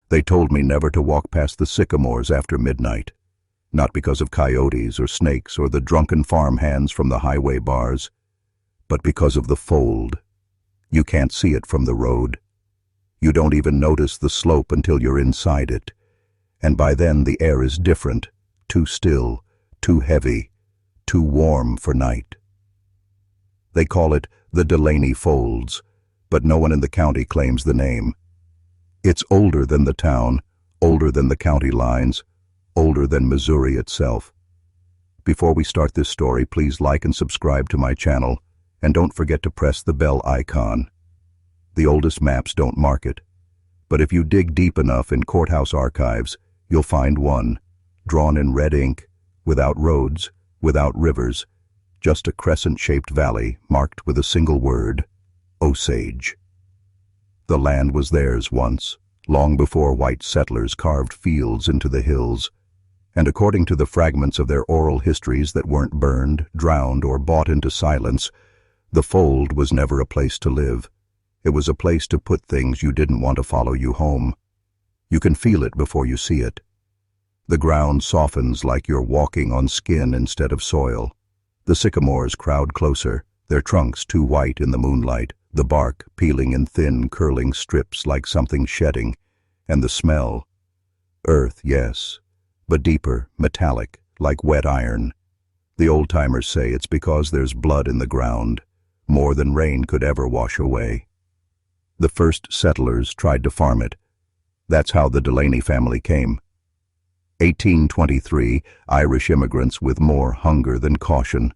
They told me never to walk past the sycamores after midnight, not because of coyotes or snakes or the drunken farmhands from the highway bars, but because of the fold. You can't see it from the road. You don't even notice the slope until you're inside it, and by then the air is different, too still, too heavy, too warm for night. They call it the Delaney Folds, but no one in the county claims the name. It's older than the town, older than the county lines, older than Missouri itself. Before we start this story, please like and subscribe to my channel, and don't forget to press the bell icon. The oldest maps don't mark it, but if you dig deep enough in courthouse archives, you'll find one, drawn in red ink, without roads, without rivers, just a crescent-shaped valley marked with a single word, Osage. The land was theirs once, long before white settlers carved fields into the hills, and according to the fragments of their oral histories that weren't burned, drowned, or bought into silence, the fold was never a place to live. It was a place to put things you didn't want to follow you home. You can feel it before you see it. The ground softens like you're walking on skin instead of soil. The sycamores crowd closer, their trunks too white in the moonlight, the bark peeling in thin, curling strips like something shedding, and the smell. Earth, yes, but deeper, metallic, like wet iron. The old-timers say it's because there's blood in the ground, more than rain could ever wash away. The first settlers tried to farm it. That's how the Delaney family came. 1823, Irish immigrants with more hunger than caution.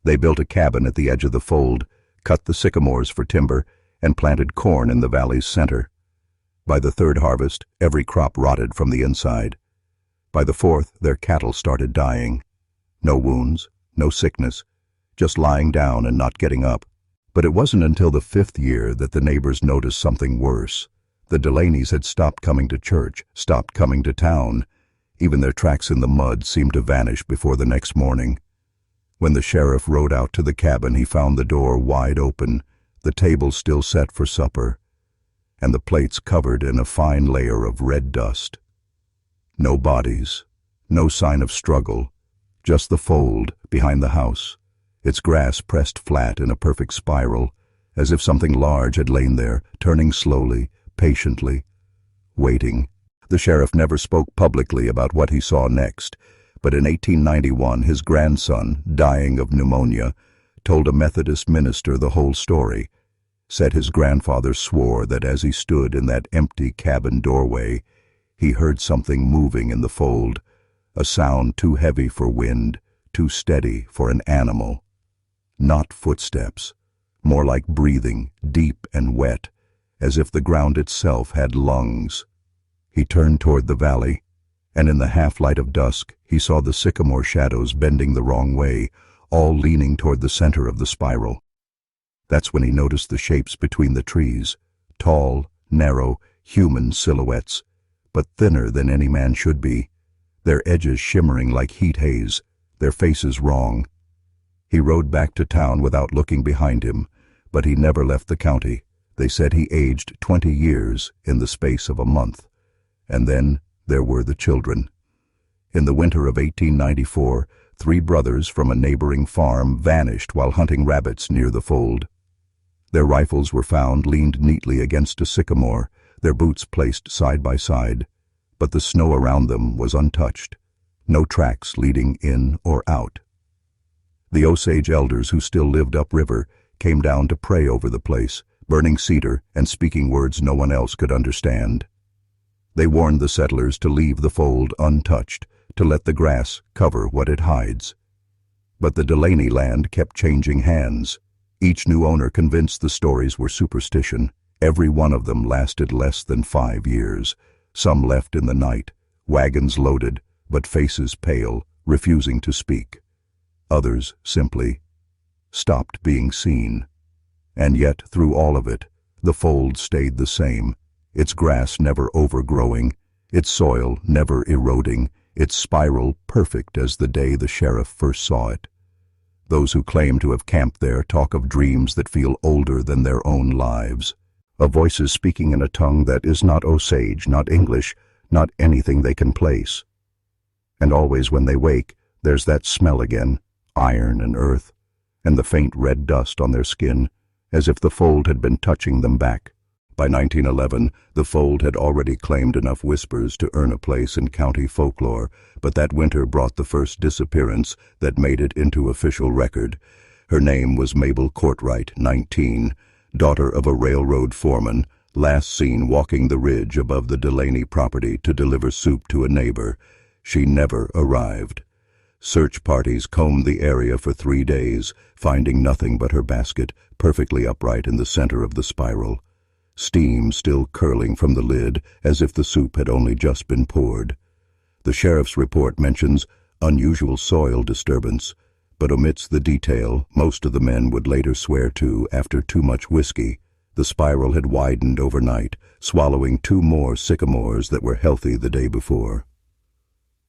They built a cabin at the edge of the fold, cut the sycamores for timber, and planted corn in the valley's center. By the third harvest, every crop rotted from the inside. By the fourth, their cattle started dying. No wounds, no sickness, just lying down and not getting up. But it wasn't until the fifth year that the neighbors noticed something worse. The Delaneys had stopped coming to church, stopped coming to town. Even their tracks in the mud seemed to vanish before the next morning. When the sheriff rode out to the cabin, he found the door wide open, the table still set for supper, and the plates covered in a fine layer of red dust. No bodies, no sign of struggle, just the fold behind the house, its grass pressed flat in a perfect spiral, as if something large had lain there, turning slowly, patiently, waiting. The sheriff never spoke publicly about what he saw next, but in 1891 his grandson, dying of pneumonia, told a Methodist minister the whole story, said his grandfather swore that as he stood in that empty cabin doorway, he heard something moving in the fold, a sound too heavy for wind, too steady for an animal. Not footsteps, more like breathing, deep and wet, as if the ground itself had lungs. He turned toward the valley, and in the half-light of dusk he saw the sycamore shadows bending the wrong way, all leaning toward the center of the spiral. That's when he noticed the shapes between the trees, tall, narrow, human silhouettes, but thinner than any man should be, their edges shimmering like heat haze, their faces wrong. He rode back to town without looking behind him, but he never left the county. They said he aged 20 years in the space of a month. And then there were the children. In the winter of 1894, 3 brothers from a neighboring farm vanished while hunting rabbits near the fold. Their rifles were found leaned neatly against a sycamore, their boots placed side by side, but the snow around them was untouched, no tracks leading in or out. The Osage elders who still lived upriver came down to pray over the place, burning cedar and speaking words no one else could understand. They warned the settlers to leave the fold untouched, to let the grass cover what it hides. But the Delaney land kept changing hands. Each new owner convinced the stories were superstition. Every one of them lasted less than 5 years. Some left in the night, wagons loaded, but faces pale, refusing to speak. Others simply stopped being seen. And yet, through all of it, the fold stayed the same, its grass never overgrowing, its soil never eroding, its spiral perfect as the day the sheriff first saw it. Those who claim to have camped there talk of dreams that feel older than their own lives. of voices speaking in a tongue that is not Osage, not English, not anything they can place. And always when they wake, there's that smell again, iron and earth, and the faint red dust on their skin, as if the fold had been touching them back. By 1911, the fold had already claimed enough whispers to earn a place in county folklore, but that winter brought the first disappearance that made it into official record. Her name was Mabel Courtwright, 19, daughter of a railroad foreman, last seen walking the ridge above the Delaney property to deliver soup to a neighbor. She never arrived. Search parties combed the area for 3 days, finding nothing but her basket, perfectly upright in the center of the spiral. Steam still curling from the lid, as if the soup had only just been poured. The sheriff's report mentions unusual soil disturbance, but omits the detail most of the men would later swear to after too much whiskey. The spiral had widened overnight, swallowing 2 more sycamores that were healthy the day before.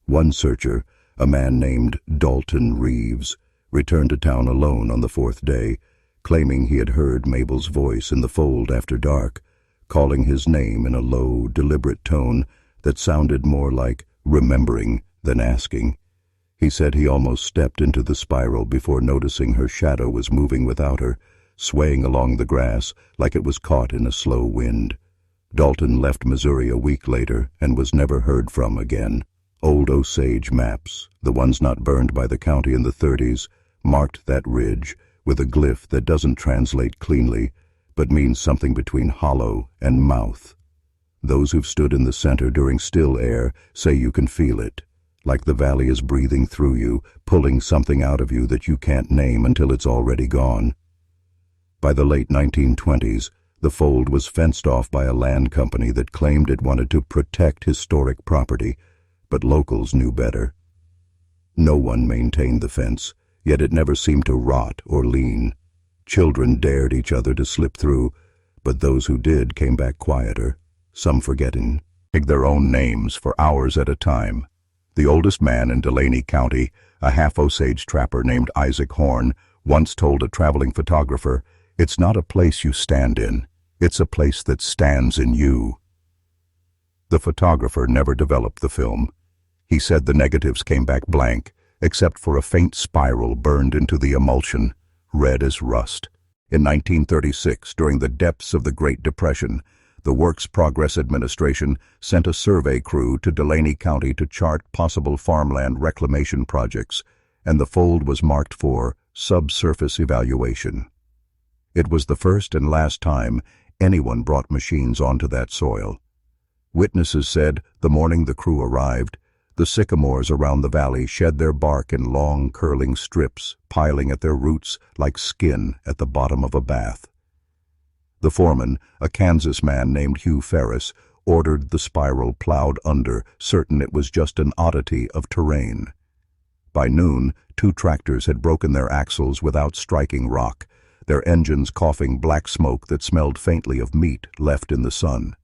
One searcher, a man named Dalton Reeves, returned to town alone on the 4th day, claiming he had heard Mabel's voice in the fold after dark, calling his name in a low, deliberate tone that sounded more like remembering than asking. He said he almost stepped into the spiral before noticing her shadow was moving without her, swaying along the grass like it was caught in a slow wind. Dalton left Missouri a week later and was never heard from again. Old Osage maps, the ones not burned by the county in the 30s, marked that ridge with a glyph that doesn't translate cleanly, but means something between hollow and mouth. Those who've stood in the center during still air say you can feel it, like the valley is breathing through you, pulling something out of you that you can't name until it's already gone. By the late 1920s, the fold was fenced off by a land company that claimed it wanted to protect historic property, but locals knew better. No one maintained the fence, yet it never seemed to rot or lean. Children dared each other to slip through, but those who did came back quieter, some forgetting their own names for hours at a time. The oldest man in Delaney County, a half-Osage trapper named Isaac Horn, once told a traveling photographer, "It's not a place you stand in, it's a place that stands in you." The photographer never developed the film. He said the negatives came back blank, except for a faint spiral burned into the emulsion, red as rust. In 1936, during the depths of the Great Depression, the Works Progress Administration sent a survey crew to Delaney County to chart possible farmland reclamation projects, and the fold was marked for subsurface evaluation. It was the first and last time anyone brought machines onto that soil. Witnesses said the morning the crew arrived, the sycamores around the valley shed their bark in long, curling strips, piling at their roots like skin at the bottom of a bath. The foreman, a Kansas man named Hugh Ferris, ordered the spiral plowed under, certain it was just an oddity of terrain. By noon, 2 tractors had broken their axles without striking rock, their engines coughing black smoke that smelled faintly of meat left in the sun.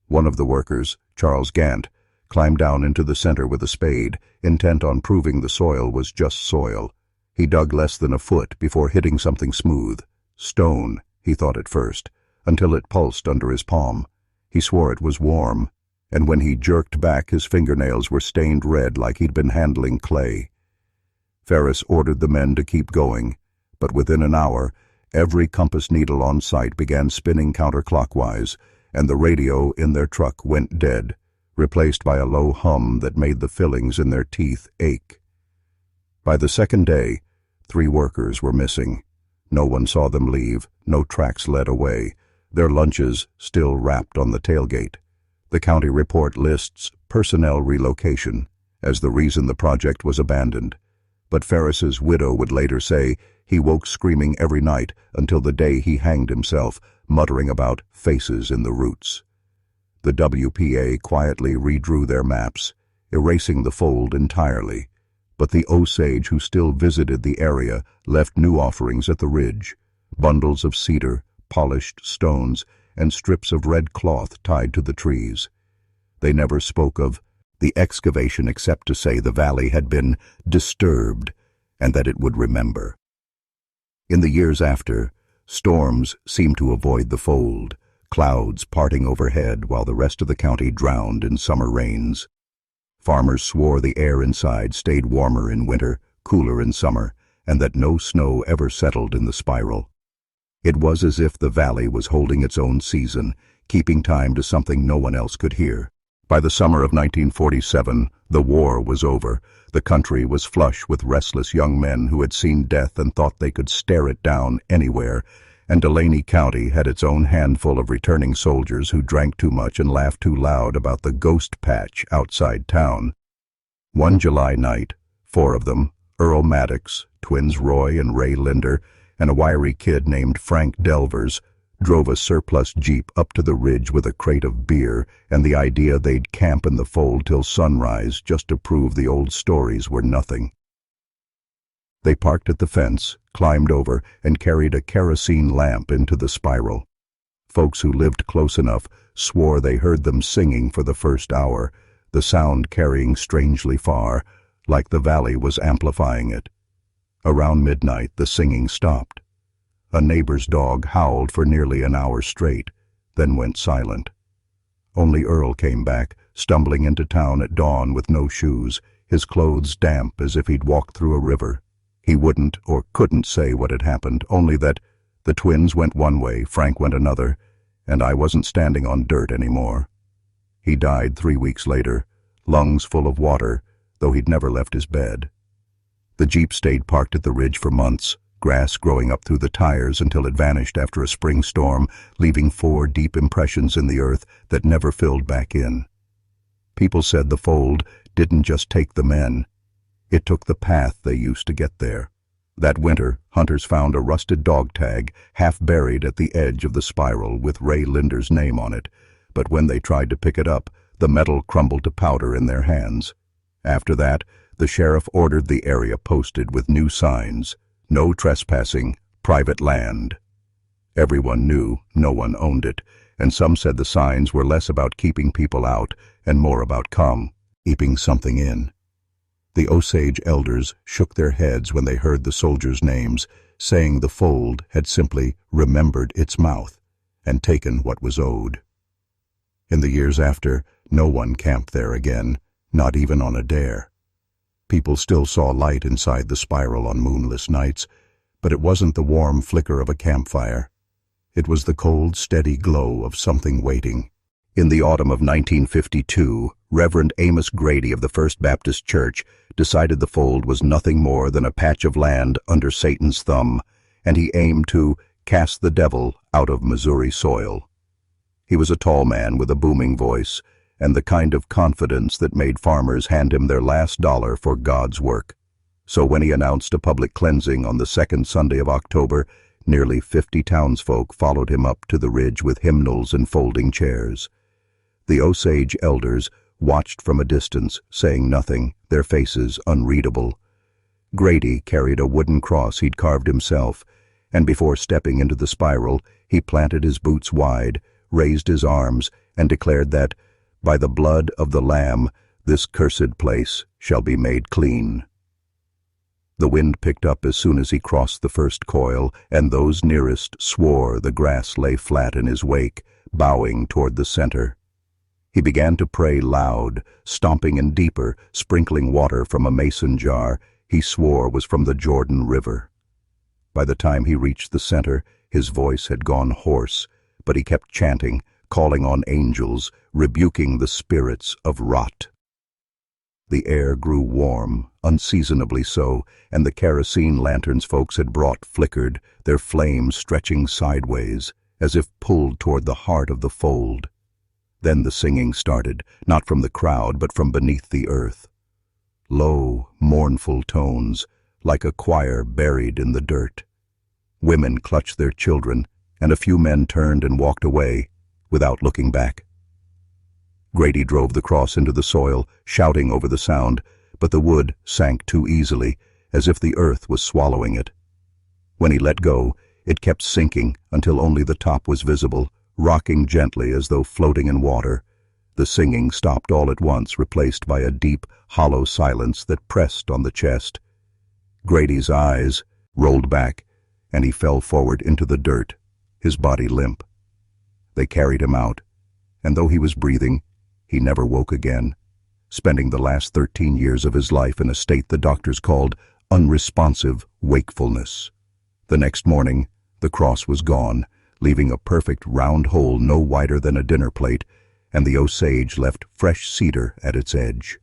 One of the workers, Charles Gant, climbed down into the center with a spade, intent on proving the soil was just soil. He dug less than a foot before hitting something smooth. Stone, he thought at first, until it pulsed under his palm. He swore it was warm, and when he jerked back, his fingernails were stained red like he'd been handling clay. Ferris ordered the men to keep going, but within an hour, every compass needle on site began spinning counterclockwise, and the radio in their truck went dead, replaced by a low hum that made the fillings in their teeth ache. By the 2nd day, 3 workers were missing. No one saw them leave, no tracks led away, their lunches still wrapped on the tailgate. The county report lists personnel relocation as the reason the project was abandoned, but Ferris's widow would later say he woke screaming every night until the day he hanged himself, muttering about faces in the roots. The WPA quietly redrew their maps, erasing the fold entirely, but the Osage who still visited the area left new offerings at the ridge, bundles of cedar, polished stones, and strips of red cloth tied to the trees. They never spoke of the excavation except to say the valley had been disturbed and that it would remember. In the years after, storms seemed to avoid the fold, clouds parting overhead while the rest of the county drowned in summer rains. Farmers swore the air inside stayed warmer in winter, cooler in summer, and that no snow ever settled in the spiral. It was as if the valley was holding its own season, keeping time to something no one else could hear. By the summer of 1947, the war was over. The country was flush with restless young men who had seen death and thought they could stare it down anywhere, and Delaney County had its own handful of returning soldiers who drank too much and laughed too loud about the ghost patch outside town. One July night, 4 of them, Earl Maddox, twins Roy and Ray Linder, and a wiry kid named Frank Delvers, drove a surplus Jeep up to the ridge with a crate of beer and the idea they'd camp in the fold till sunrise just to prove the old stories were nothing. They parked at the fence, climbed over, and carried a kerosene lamp into the spiral. Folks who lived close enough swore they heard them singing for the first hour, the sound carrying strangely far, like the valley was amplifying it. Around midnight, the singing stopped. A neighbor's dog howled for nearly an hour straight, then went silent. Only Earl came back, stumbling into town at dawn with no shoes, his clothes damp as if he'd walked through a river. He wouldn't or couldn't say what had happened, only that the twins went one way, Frank went another, and I wasn't standing on dirt anymore. He died 3 weeks later, lungs full of water, though he'd never left his bed. The Jeep stayed parked at the ridge for months, grass growing up through the tires until it vanished after a spring storm, leaving 4 deep impressions in the earth that never filled back in. People said the fold didn't just take the men. It took the path they used to get there. That winter, hunters found a rusted dog tag half buried at the edge of the spiral with Ray Linder's name on it, but when they tried to pick it up, the metal crumbled to powder in their hands. After that, the sheriff ordered the area posted with new signs: no trespassing, private land. Everyone knew no one owned it, and some said the signs were less about keeping people out and more about keeping something in. The Osage elders shook their heads when they heard the soldiers' names, saying the fold had simply remembered its mouth and taken what was owed. In the years after, no one camped there again, not even on a dare. People still saw light inside the spiral on moonless nights, but it wasn't the warm flicker of a campfire. It was the cold, steady glow of something waiting. In the autumn of 1952, Reverend Amos Grady of the First Baptist Church decided the fold was nothing more than a patch of land under Satan's thumb, and he aimed to cast the devil out of Missouri soil. He was a tall man with a booming voice, and the kind of confidence that made farmers hand him their last dollar for God's work. So when he announced a public cleansing on the second Sunday of October, nearly 50 townsfolk followed him up to the ridge with hymnals and folding chairs. The Osage elders watched from a distance, saying nothing, their faces unreadable. Grady carried a wooden cross he'd carved himself, and before stepping into the spiral, he planted his boots wide, raised his arms, and declared that, "By the blood of the Lamb, this cursed place shall be made clean." The wind picked up as soon as he crossed the first coil, and those nearest swore the grass lay flat in his wake, bowing toward the center. He began to pray loud, stomping in deeper, sprinkling water from a mason jar he swore was from the Jordan River. By the time he reached the center, his voice had gone hoarse, but he kept chanting, calling on angels, rebuking the spirits of rot. The air grew warm, unseasonably so, and the kerosene lanterns folks had brought flickered, their flames stretching sideways, as if pulled toward the heart of the fold. Then the singing started, not from the crowd, but from beneath the earth. Low, mournful tones, like a choir buried in the dirt. Women clutched their children, and a few men turned and walked away, without looking back. Grady drove the cross into the soil, shouting over the sound, but the wood sank too easily, as if the earth was swallowing it. When he let go, it kept sinking until only the top was visible, rocking gently as though floating in water. The singing stopped all at once, replaced by a deep, hollow silence that pressed on the chest. Grady's eyes rolled back, and he fell forward into the dirt, his body limp. They carried him out, and though he was breathing, he never woke again, spending the last 13 years of his life in a state the doctors called unresponsive wakefulness. The next morning, the cross was gone, leaving a perfect round hole no wider than a dinner plate, and the Osage left fresh cedar at its edge.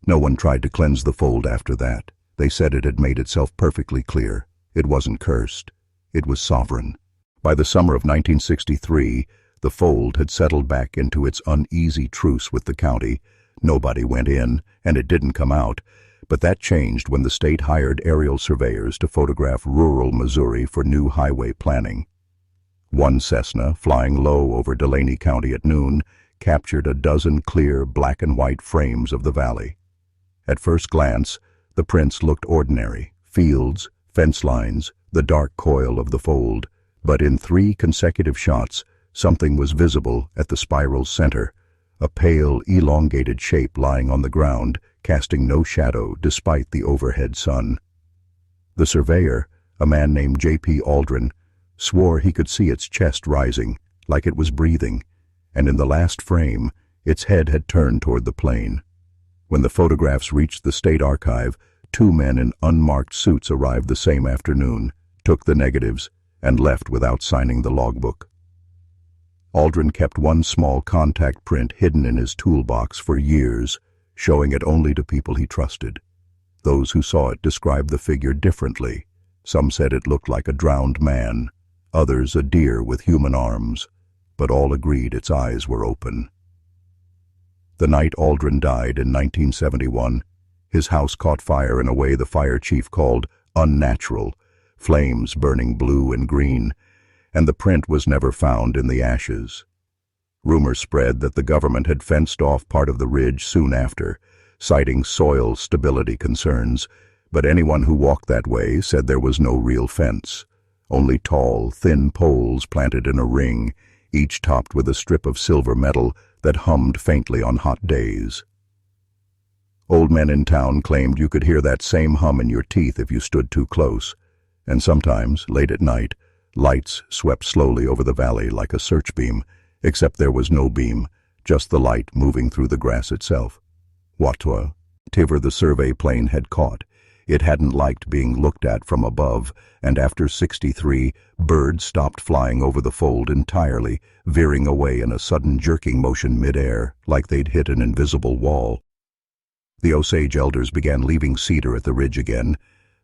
No one tried to cleanse the fold after that. They said it had made itself perfectly clear. It wasn't cursed. It was sovereign. By the summer of 1963, the fold had settled back into its uneasy truce with the county. Nobody went in, and it didn't come out, but that changed when the state hired aerial surveyors to photograph rural Missouri for new highway planning. One Cessna, flying low over Delaney County at noon, captured a dozen clear black and white frames of the valley. At first glance, the prints looked ordinary: fields, fence lines, the dark coil of the fold. But in 3 consecutive shots, something was visible at the spiral's center, a pale, elongated shape lying on the ground, casting no shadow despite the overhead sun. The surveyor, a man named J.P. Aldrin, swore he could see its chest rising, like it was breathing, and in the last frame, its head had turned toward the plane. When the photographs reached the state archive, 2 men in unmarked suits arrived the same afternoon, took the negatives, and left without signing the logbook. Aldrin kept one small contact print hidden in his toolbox for years, showing it only to people he trusted. Those who saw it described the figure differently. Some said it looked like a drowned man, others a deer with human arms, but all agreed its eyes were open. The night Aldrin died in 1971, his house caught fire in a way the fire chief called unnatural, flames burning blue and green, and the print was never found in the ashes. Rumors spread that the government had fenced off part of the ridge soon after, citing soil stability concerns, but anyone who walked that way said there was no real fence, only tall, thin poles planted in a ring, each topped with a strip of silver metal that hummed faintly on hot days. Old men in town claimed you could hear that same hum in your teeth if you stood too close, and sometimes, late at night, lights swept slowly over the valley like a search beam, except there was no beam, just the light moving through the grass itself. Whatever the survey plane had caught, it hadn't liked being looked at from above, and after 63, birds stopped flying over the fold entirely, veering away in a sudden jerking motion mid-air, like they'd hit an invisible wall. The Osage elders began leaving cedar at the ridge again,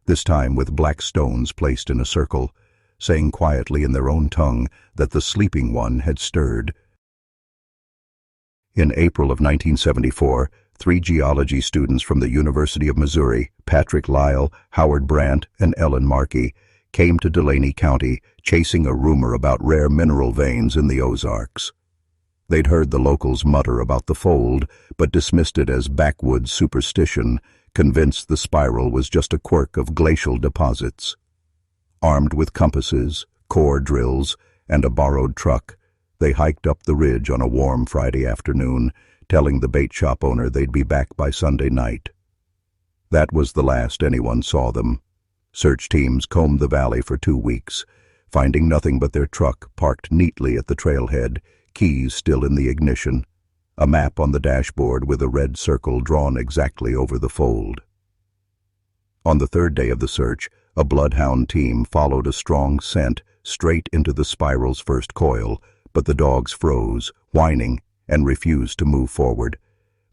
this time with black stones placed in a circle, saying quietly in their own tongue that the sleeping one had stirred. In April of 1974, 3 geology students from the University of Missouri, Patrick Lyle, Howard Brandt, and Ellen Markey, came to Delaney County chasing a rumor about rare mineral veins in the Ozarks. They'd heard the locals mutter about the fold, but dismissed it as backwoods superstition, convinced the spiral was just a quirk of glacial deposits. Armed with compasses, core drills, and a borrowed truck, they hiked up the ridge on a warm Friday afternoon, telling the bait shop owner they'd be back by Sunday night. That was the last anyone saw them. Search teams combed the valley for 2 weeks, finding nothing but their truck parked neatly at the trailhead, keys still in the ignition, a map on the dashboard with a red circle drawn exactly over the fold. On the 3rd day of the search, a bloodhound team followed a strong scent straight into the spiral's first coil, but the dogs froze, whining, and refused to move forward.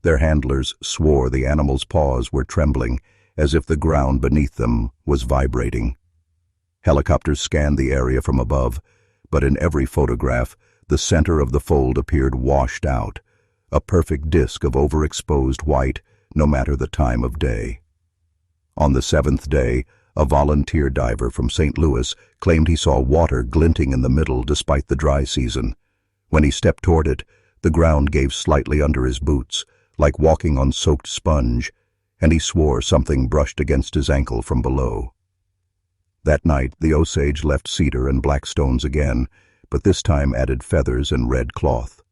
Their handlers swore the animal's paws were trembling, as if the ground beneath them was vibrating. Helicopters scanned the area from above, but in every photograph, the center of the fold appeared washed out, a perfect disk of overexposed white, no matter the time of day. On the 7th day, a volunteer diver from St. Louis claimed he saw water glinting in the middle despite the dry season. When he stepped toward it, the ground gave slightly under his boots, like walking on soaked sponge, and he swore something brushed against his ankle from below. That night, the Osage left cedar and black stones again, but this time added feathers and red cloth.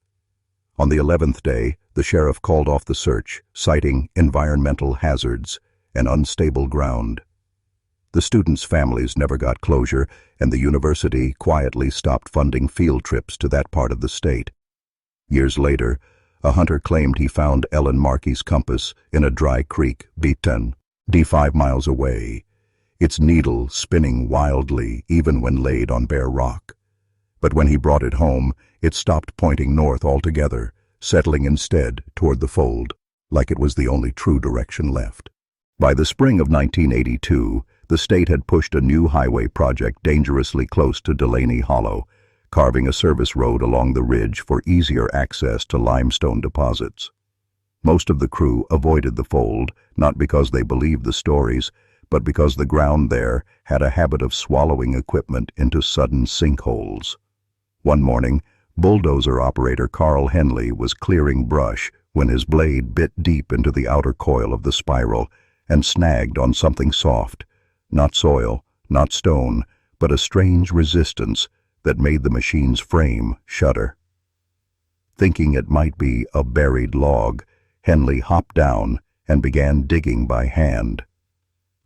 On the 11th day, the sheriff called off the search, citing environmental hazards and unstable ground. The students' families never got closure, and the university quietly stopped funding field trips to that part of the state. Years later, a hunter claimed he found Ellen Markey's compass in a dry creek, Beaton, 5 miles away, its needle spinning wildly even when laid on bare rock. But when he brought it home, it stopped pointing north altogether, settling instead toward the fold, like it was the only true direction left. By the spring of 1982, the state had pushed a new highway project dangerously close to Delaney Hollow, carving a service road along the ridge for easier access to limestone deposits. Most of the crew avoided the fold, not because they believed the stories, but because the ground there had a habit of swallowing equipment into sudden sinkholes. One morning, bulldozer operator Carl Henley was clearing brush when his blade bit deep into the outer coil of the spiral and snagged on something soft, not soil, not stone, but a strange resistance that made the machine's frame shudder. Thinking it might be a buried log, Henley hopped down and began digging by hand.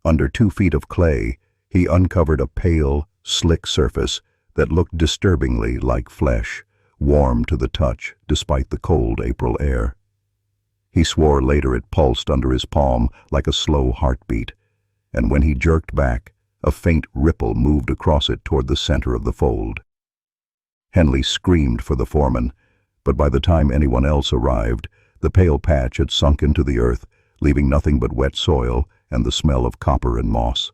Under 2 feet of clay, he uncovered a pale, slick surface that looked disturbingly like flesh, warm to the touch despite the cold April air. He swore later it pulsed under his palm like a slow heartbeat, and when he jerked back, a faint ripple moved across it toward the center of the fold. Henley screamed for the foreman, but by the time anyone else arrived, the pale patch had sunk into the earth, leaving nothing but wet soil and the smell of copper and moss.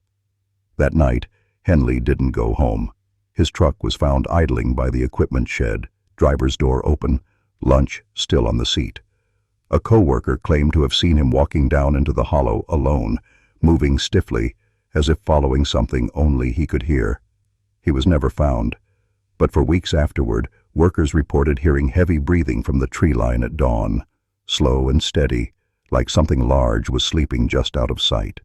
That night, Henley didn't go home. His truck was found idling by the equipment shed, driver's door open, lunch still on the seat. A co-worker claimed to have seen him walking down into the hollow alone, moving stiffly, as if following something only he could hear. He was never found, but for weeks afterward, workers reported hearing heavy breathing from the tree line at dawn, slow and steady, like something large was sleeping just out of sight.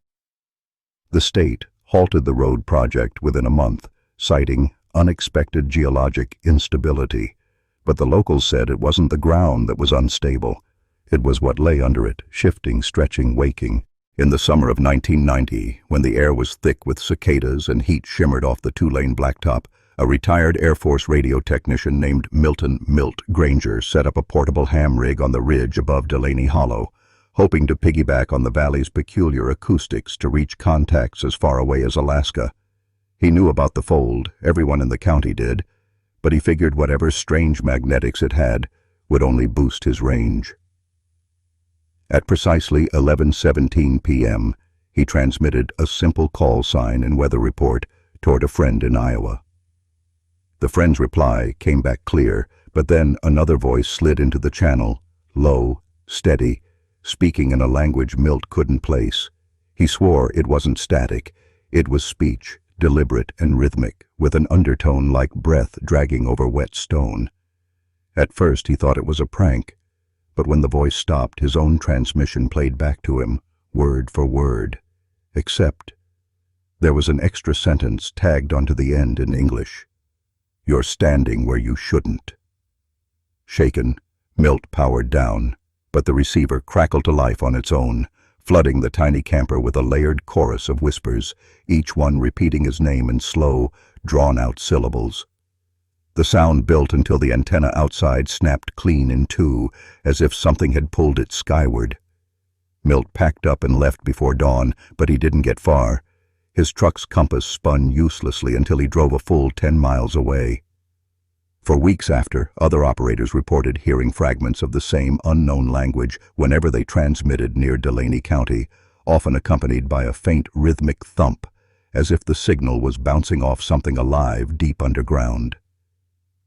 The state halted the road project within a month, citing unexpected geologic instability, but the locals said it wasn't the ground that was unstable. It was what lay under it, shifting, stretching, waking. In the summer of 1990, when the air was thick with cicadas and heat shimmered off the 2-lane blacktop, a retired Air Force radio technician named Milton "Milt" Granger set up a portable ham rig on the ridge above Delaney Hollow, hoping to piggyback on the valley's peculiar acoustics to reach contacts as far away as Alaska. He knew about the fold, everyone in the county did, but he figured whatever strange magnetics it had would only boost his range. At precisely 11:17 p.m., he transmitted a simple call sign and weather report toward a friend in Iowa. The friend's reply came back clear, but then another voice slid into the channel, low, steady, speaking in a language Milt couldn't place. He swore it wasn't static. It was speech, deliberate and rhythmic, with an undertone like breath dragging over wet stone. At first he thought it was a prank, but when the voice stopped, his own transmission played back to him, word for word. Except there was an extra sentence tagged onto the end in English. "You're standing where you shouldn't." Shaken, Milt powered down, but the receiver crackled to life on its own, flooding the tiny camper with a layered chorus of whispers, each one repeating his name in slow, drawn-out syllables. The sound built until the antenna outside snapped clean in two, as if something had pulled it skyward. Milt packed up and left before dawn, but he didn't get far. His truck's compass spun uselessly until he drove a full 10 miles away. For weeks after, other operators reported hearing fragments of the same unknown language whenever they transmitted near Delaney County, often accompanied by a faint rhythmic thump, as if the signal was bouncing off something alive deep underground.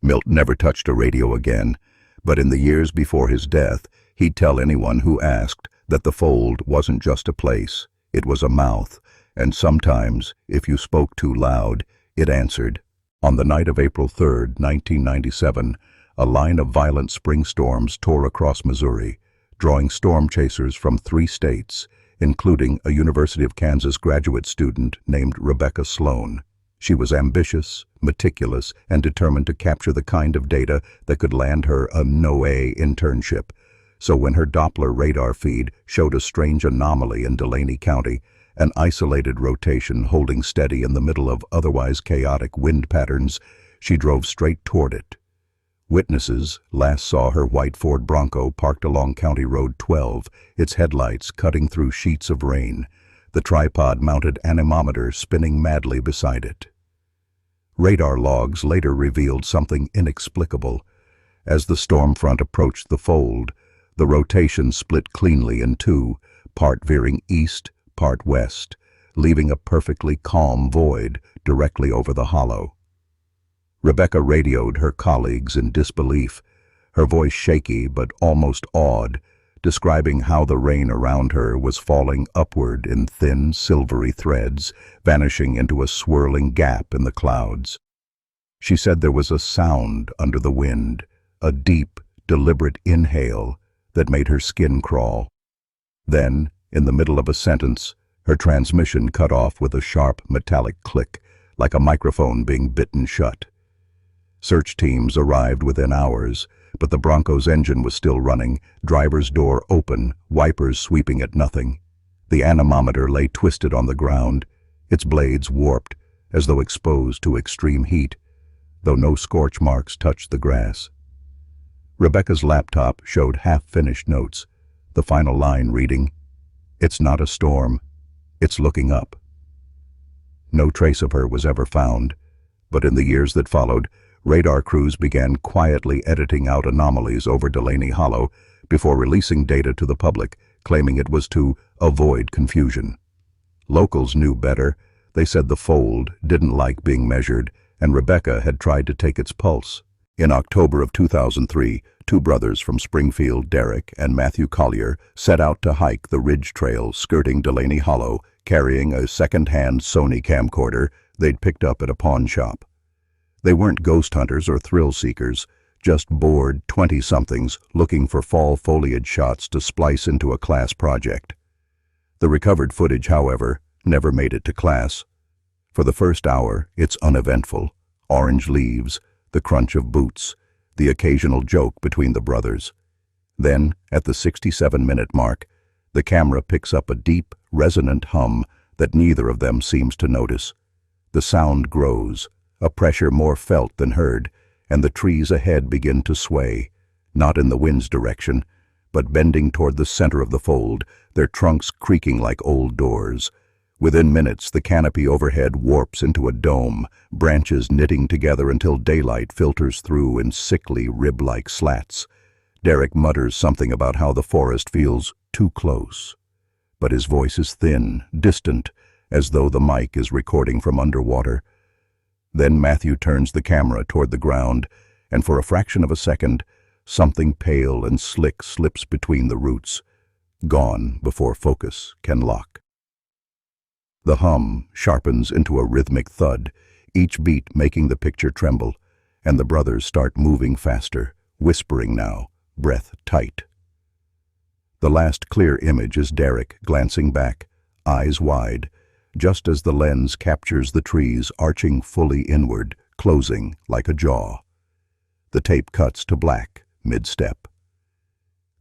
Milt never touched a radio again, but in the years before his death, he'd tell anyone who asked that the fold wasn't just a place, it was a mouth, and sometimes, if you spoke too loud, it answered. On the night of April 3, 1997, a line of violent spring storms tore across Missouri, drawing storm chasers from 3 states, including a University of Kansas graduate student named Rebecca Sloan. She was ambitious, meticulous, and determined to capture the kind of data that could land her a no-A internship. So when her Doppler radar feed showed a strange anomaly in Delaney County, an isolated rotation holding steady in the middle of otherwise chaotic wind patterns. She drove straight toward it. Witnesses last saw her white Ford Bronco parked along County Road 12, its headlights cutting through sheets of rain, the tripod-mounted anemometer spinning madly beside it. Radar logs later revealed something inexplicable. As the storm front approached the fold, the rotation split cleanly in two, part veering east, part west, leaving a perfectly calm void directly over the hollow. Rebecca radioed her colleagues in disbelief, her voice shaky but almost awed, describing how the rain around her was falling upward in thin, silvery threads, vanishing into a swirling gap in the clouds. She said there was a sound under the wind, a deep, deliberate inhale that made her skin crawl. Then, in the middle of a sentence, her transmission cut off with a sharp, metallic click, like a microphone being bitten shut. Search teams arrived within hours, but the Bronco's engine was still running, driver's door open, wipers sweeping at nothing. The anemometer lay twisted on the ground, its blades warped, as though exposed to extreme heat, though no scorch marks touched the grass. Rebecca's laptop showed half-finished notes, the final line reading, "It's not a storm, it's looking up." No trace of her was ever found, but in the years that followed, radar crews began quietly editing out anomalies over Delaney Hollow before releasing data to the public, claiming it was to avoid confusion. Locals knew better. They said the fold didn't like being measured, and Rebecca had tried to take its pulse. In October of 2003, two brothers from Springfield, Derek and Matthew Collier, set out to hike the ridge trail skirting Delaney Hollow, carrying a second-hand Sony camcorder they'd picked up at a pawn shop. They weren't ghost hunters or thrill seekers, just bored 20-somethings looking for fall foliage shots to splice into a class project. The recovered footage, however, never made it to class. For the first hour, it's uneventful. Orange leaves, the crunch of boots, the occasional joke between the brothers. Then, at the 67-minute mark, the camera picks up a deep, resonant hum that neither of them seems to notice. The sound grows, a pressure more felt than heard, and the trees ahead begin to sway, not in the wind's direction, but bending toward the center of the fold, their trunks creaking like old doors. Within minutes, the canopy overhead warps into a dome, branches knitting together until daylight filters through in sickly, rib-like slats. Derek mutters something about how the forest feels too close, but his voice is thin, distant, as though the mic is recording from underwater. Then Matthew turns the camera toward the ground, and for a fraction of a second, something pale and slick slips between the roots, gone before focus can lock. The hum sharpens into a rhythmic thud, each beat making the picture tremble, and the brothers start moving faster, whispering now, breath tight. The last clear image is Derek glancing back, eyes wide, just as the lens captures the trees arching fully inward, closing like a jaw. The tape cuts to black, mid-step.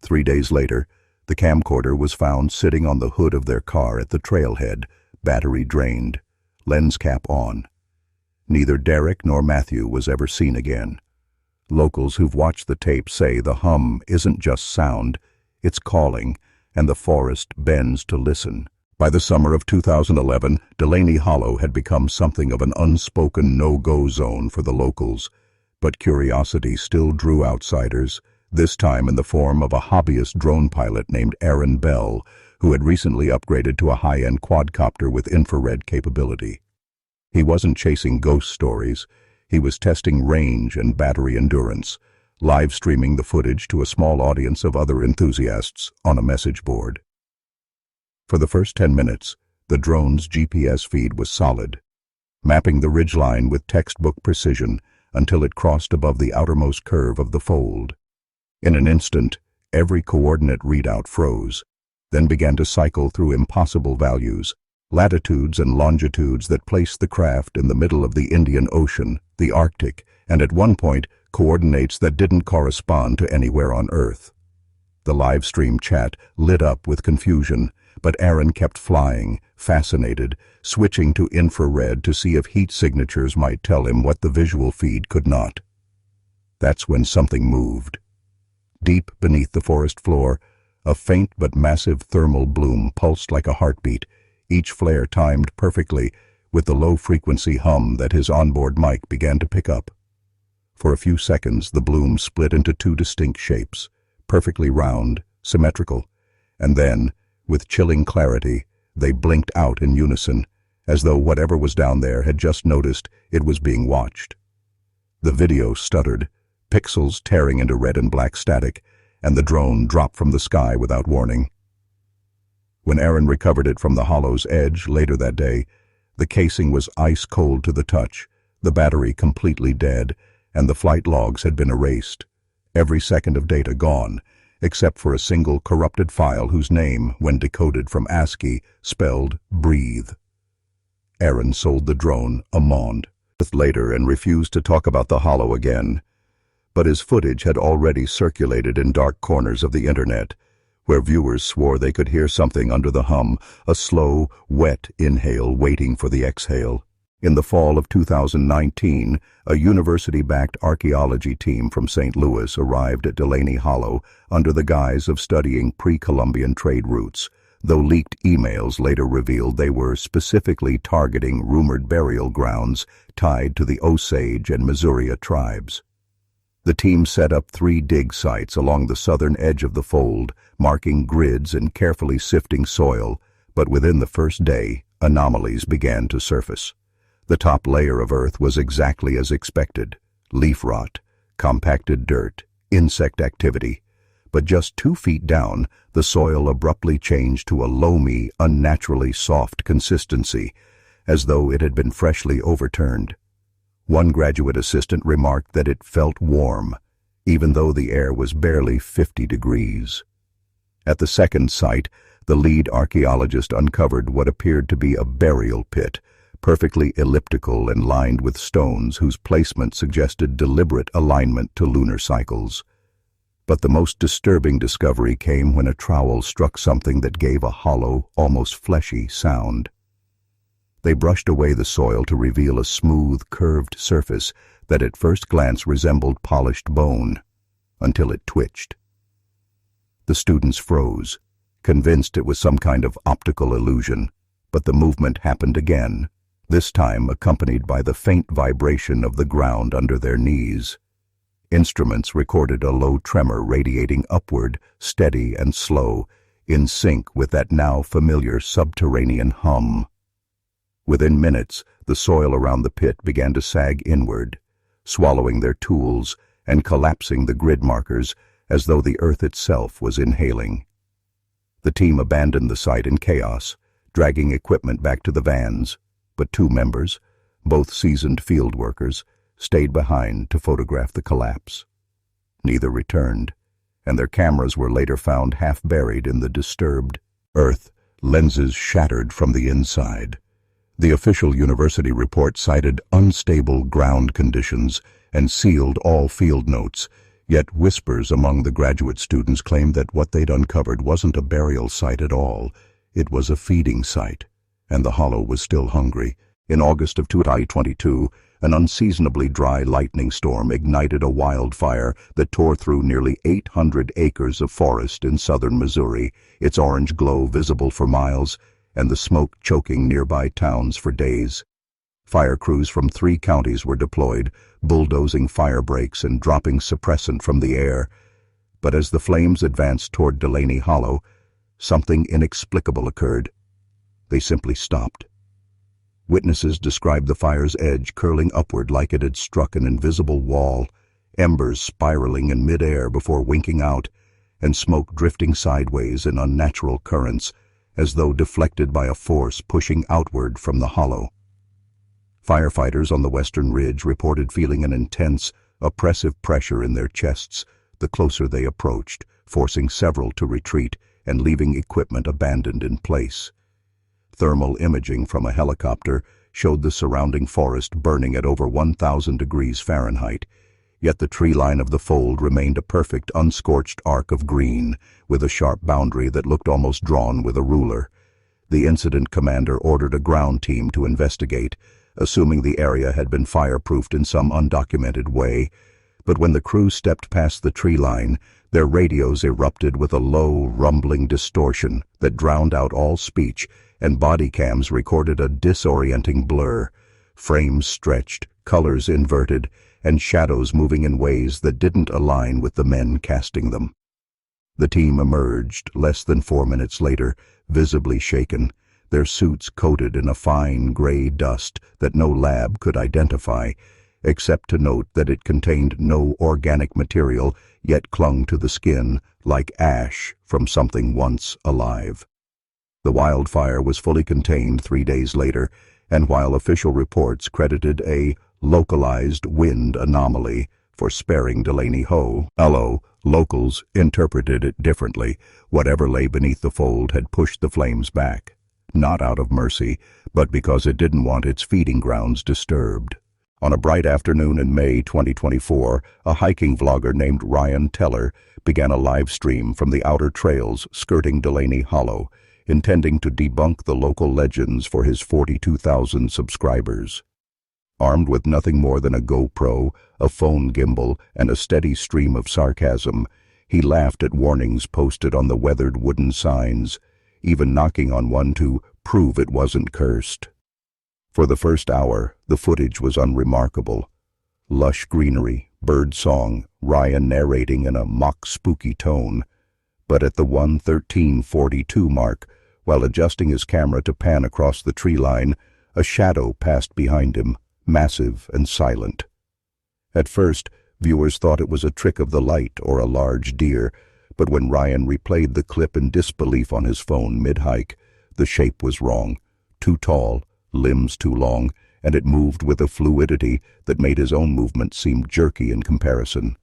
3 days later, the camcorder was found sitting on the hood of their car at the trailhead, battery drained, lens cap on. Neither Derek nor Matthew was ever seen again. Locals who've watched the tape say the hum isn't just sound, it's calling, and the forest bends to listen. By the summer of 2011, Delaney Hollow had become something of an unspoken no-go zone for the locals, but curiosity still drew outsiders, this time in the form of a hobbyist drone pilot named Aaron Bell, who had recently upgraded to a high-end quadcopter with infrared capability. He wasn't chasing ghost stories, he was testing range and battery endurance, live streaming the footage to a small audience of other enthusiasts on a message board. For the first 10 minutes, the drone's GPS feed was solid, mapping the ridgeline with textbook precision until it crossed above the outermost curve of the fold. In an instant, every coordinate readout froze, then began to cycle through impossible values, latitudes and longitudes that placed the craft in the middle of the Indian Ocean, the Arctic, and at one point, coordinates that didn't correspond to anywhere on Earth. The live stream chat lit up with confusion, But Aaron kept flying, fascinated, switching to infrared to see if heat signatures might tell him what the visual feed could not. That's when something moved. Deep beneath the forest floor, a faint but massive thermal bloom pulsed like a heartbeat, each flare timed perfectly with the low-frequency hum that his onboard mic began to pick up. For a few seconds, the bloom split into two distinct shapes, perfectly round, symmetrical, and then, with chilling clarity, they blinked out in unison, as though whatever was down there had just noticed it was being watched. The video stuttered, pixels tearing into red and black static, and the drone dropped from the sky without warning. When Aaron recovered it from the hollow's edge later that day, the casing was ice cold to the touch, the battery completely dead, and the flight logs had been erased. Every second of data gone, except for a single corrupted file whose name, when decoded from ASCII, spelled breathe. Aaron sold the drone a month later and refused to talk about the hollow again. But his footage had already circulated in dark corners of the internet, where viewers swore they could hear something under the hum, a slow, wet inhale waiting for the exhale. In the fall of 2019, a university-backed archaeology team from St. Louis arrived at Delaney Hollow under the guise of studying pre-Columbian trade routes, though leaked emails later revealed they were specifically targeting rumored burial grounds tied to the Osage and Missouri tribes. The team set up 3 dig sites along the southern edge of the fold, marking grids and carefully sifting soil, but within the first day, anomalies began to surface. The top layer of earth was exactly as expected: leaf rot, compacted dirt, insect activity. But just 2 feet down, the soil abruptly changed to a loamy, unnaturally soft consistency, as though it had been freshly overturned. One graduate assistant remarked that it felt warm, even though the air was barely 50 degrees. At the second site, the lead archaeologist uncovered what appeared to be a burial pit, perfectly elliptical and lined with stones whose placement suggested deliberate alignment to lunar cycles. But the most disturbing discovery came when a trowel struck something that gave a hollow, almost fleshy sound. They brushed away the soil to reveal a smooth, curved surface that at first glance resembled polished bone, until it twitched. The students froze, convinced it was some kind of optical illusion, but the movement happened again, this time accompanied by the faint vibration of the ground under their knees. Instruments recorded a low tremor radiating upward, steady and slow, in sync with that now familiar subterranean hum. Within minutes, the soil around the pit began to sag inward, swallowing their tools and collapsing the grid markers as though the earth itself was inhaling. The team abandoned the site in chaos, dragging equipment back to the vans, but 2 members, both seasoned field workers, stayed behind to photograph the collapse. Neither returned, and their cameras were later found half buried in the disturbed earth, lenses shattered from the inside. The official university report cited unstable ground conditions and sealed all field notes, yet whispers among the graduate students claimed that what they'd uncovered wasn't a burial site at all. It was a feeding site, and the hollow was still hungry. In August of 2022, an unseasonably dry lightning storm ignited a wildfire that tore through nearly 800 acres of forest in southern Missouri, its orange glow visible for miles, and the smoke choking nearby towns for days. Fire crews from 3 counties were deployed, bulldozing fire breaks and dropping suppressant from the air. But as the flames advanced toward Delaney Hollow, something inexplicable occurred. They simply stopped. Witnesses described the fire's edge curling upward like it had struck an invisible wall, embers spiraling in midair before winking out, and smoke drifting sideways in unnatural currents, as though deflected by a force pushing outward from the hollow. Firefighters on the western ridge reported feeling an intense, oppressive pressure in their chests the closer they approached, forcing several to retreat and leaving equipment abandoned in place. Thermal imaging from a helicopter showed the surrounding forest burning at over 1,000 degrees Fahrenheit, yet the tree line of the fold remained a perfect unscorched arc of green, with a sharp boundary that looked almost drawn with a ruler. The incident commander ordered a ground team to investigate, assuming the area had been fireproofed in some undocumented way. But when the crew stepped past the tree line, their radios erupted with a low, rumbling distortion that drowned out all speech, and body cams recorded a disorienting blur. Frames stretched, colors inverted, and shadows moving in ways that didn't align with the men casting them. The team emerged less than 4 minutes later, visibly shaken, their suits coated in a fine gray dust that no lab could identify, except to note that it contained no organic material, yet clung to the skin like ash from something once alive. The wildfire was fully contained 3 days later, and while official reports credited a localized wind anomaly for sparing Delaney Hollow, locals interpreted it differently. Whatever lay beneath the fold had pushed the flames back, not out of mercy, but because it didn't want its feeding grounds disturbed. On a bright afternoon in May 2024, a hiking vlogger named Ryan Teller began a live stream from the outer trails skirting Delaney Hollow, intending to debunk the local legends for his 42,000 subscribers. Armed with nothing more than a GoPro, a phone gimbal, and a steady stream of sarcasm, he laughed at warnings posted on the weathered wooden signs, even knocking on one to prove it wasn't cursed. For the first hour, the footage was unremarkable. Lush greenery, bird song, Ryan narrating in a mock spooky tone. But at the 1:13:42 mark, while adjusting his camera to pan across the tree line, a shadow passed behind him, massive and silent. At first, viewers thought it was a trick of the light or a large deer, but when Ryan replayed the clip in disbelief on his phone mid-hike, the shape was wrong, too tall, limbs too long, and it moved with a fluidity that made his own movement seem jerky in comparison.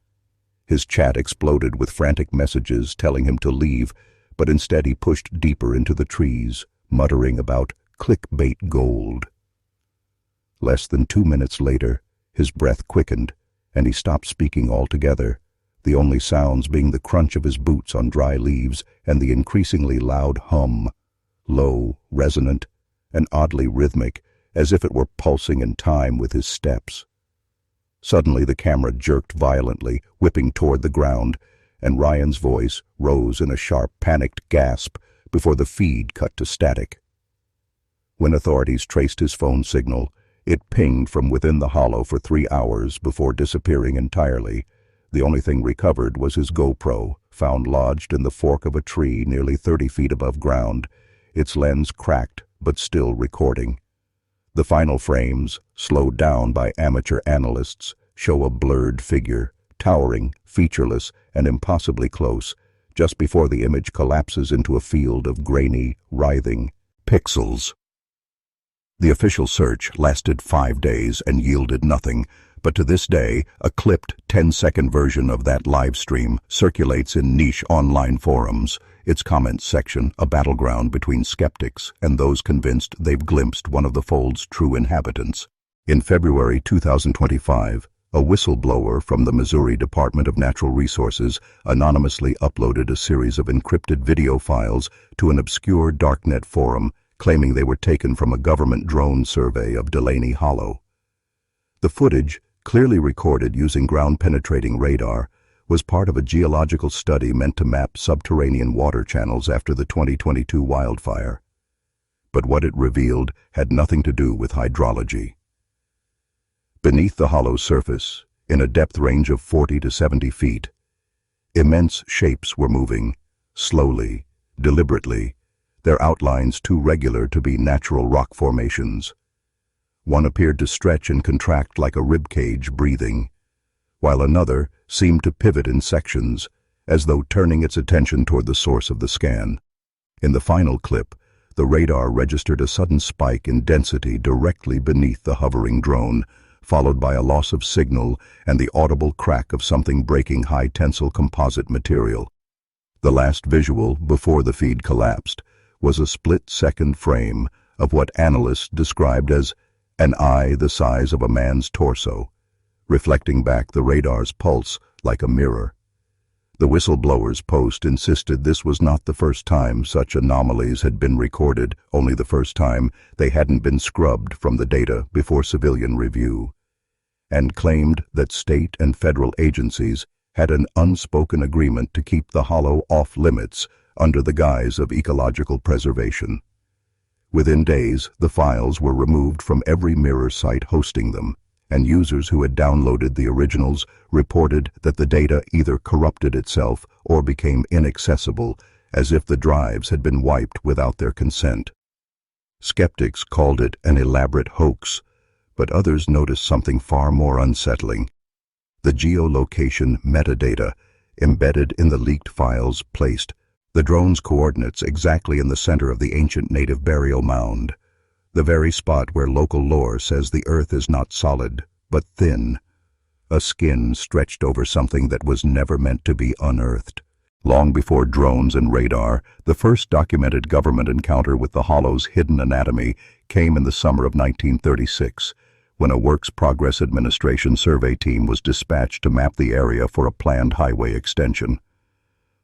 His chat exploded with frantic messages telling him to leave, but instead he pushed deeper into the trees, muttering about clickbait gold. Less than 2 minutes later, his breath quickened, and he stopped speaking altogether, the only sounds being the crunch of his boots on dry leaves and the increasingly loud hum, low, resonant, and oddly rhythmic, as if it were pulsing in time with his steps. Suddenly the camera jerked violently, whipping toward the ground, and Ryan's voice rose in a sharp, panicked gasp before the feed cut to static. When authorities traced his phone signal, it pinged from within the hollow for 3 hours before disappearing entirely. The only thing recovered was his GoPro, found lodged in the fork of a tree nearly 30 feet above ground, its lens cracked but still recording. The final frames, slowed down by amateur analysts, show a blurred figure, towering, featureless, and impossibly close, just before the image collapses into a field of grainy, writhing pixels. The official search lasted 5 days and yielded nothing, but to this day, a clipped 10-second version of that live stream circulates in niche online forums, its comments section a battleground between skeptics and those convinced they've glimpsed one of the fold's true inhabitants. In February 2025, a whistleblower from the Missouri Department of Natural Resources anonymously uploaded a series of encrypted video files to an obscure darknet forum, claiming they were taken from a government drone survey of Delaney Hollow. The footage, clearly recorded using ground-penetrating radar, was part of a geological study meant to map subterranean water channels after the 2022 wildfire. But what it revealed had nothing to do with hydrology. Beneath the hollow's surface, in a depth range of 40 to 70 feet, immense shapes were moving, slowly, deliberately, their outlines too regular to be natural rock formations. One appeared to stretch and contract like a ribcage breathing, while another seemed to pivot in sections, as though turning its attention toward the source of the scan. In the final clip, the radar registered a sudden spike in density directly beneath the hovering drone, followed by a loss of signal and the audible crack of something breaking high-tensile composite material. The last visual, before the feed collapsed, was a split-second frame of what analysts described as an eye the size of a man's torso, reflecting back the radar's pulse like a mirror. The whistleblower's post insisted this was not the first time such anomalies had been recorded, only the first time they hadn't been scrubbed from the data before civilian review, and claimed that state and federal agencies had an unspoken agreement to keep the hollow off-limits under the guise of ecological preservation. Within days, the files were removed from every mirror site hosting them, and users who had downloaded the originals reported that the data either corrupted itself or became inaccessible, as if the drives had been wiped without their consent. Skeptics called it an elaborate hoax, but others noticed something far more unsettling. The geolocation metadata embedded in the leaked files placed the drone's coordinates exactly in the center of the ancient native burial mound, the very spot where local lore says the earth is not solid, but thin, a skin stretched over something that was never meant to be unearthed. Long before drones and radar, the first documented government encounter with the hollow's hidden anatomy came in the summer of 1936, when a Works Progress Administration survey team was dispatched to map the area for a planned highway extension.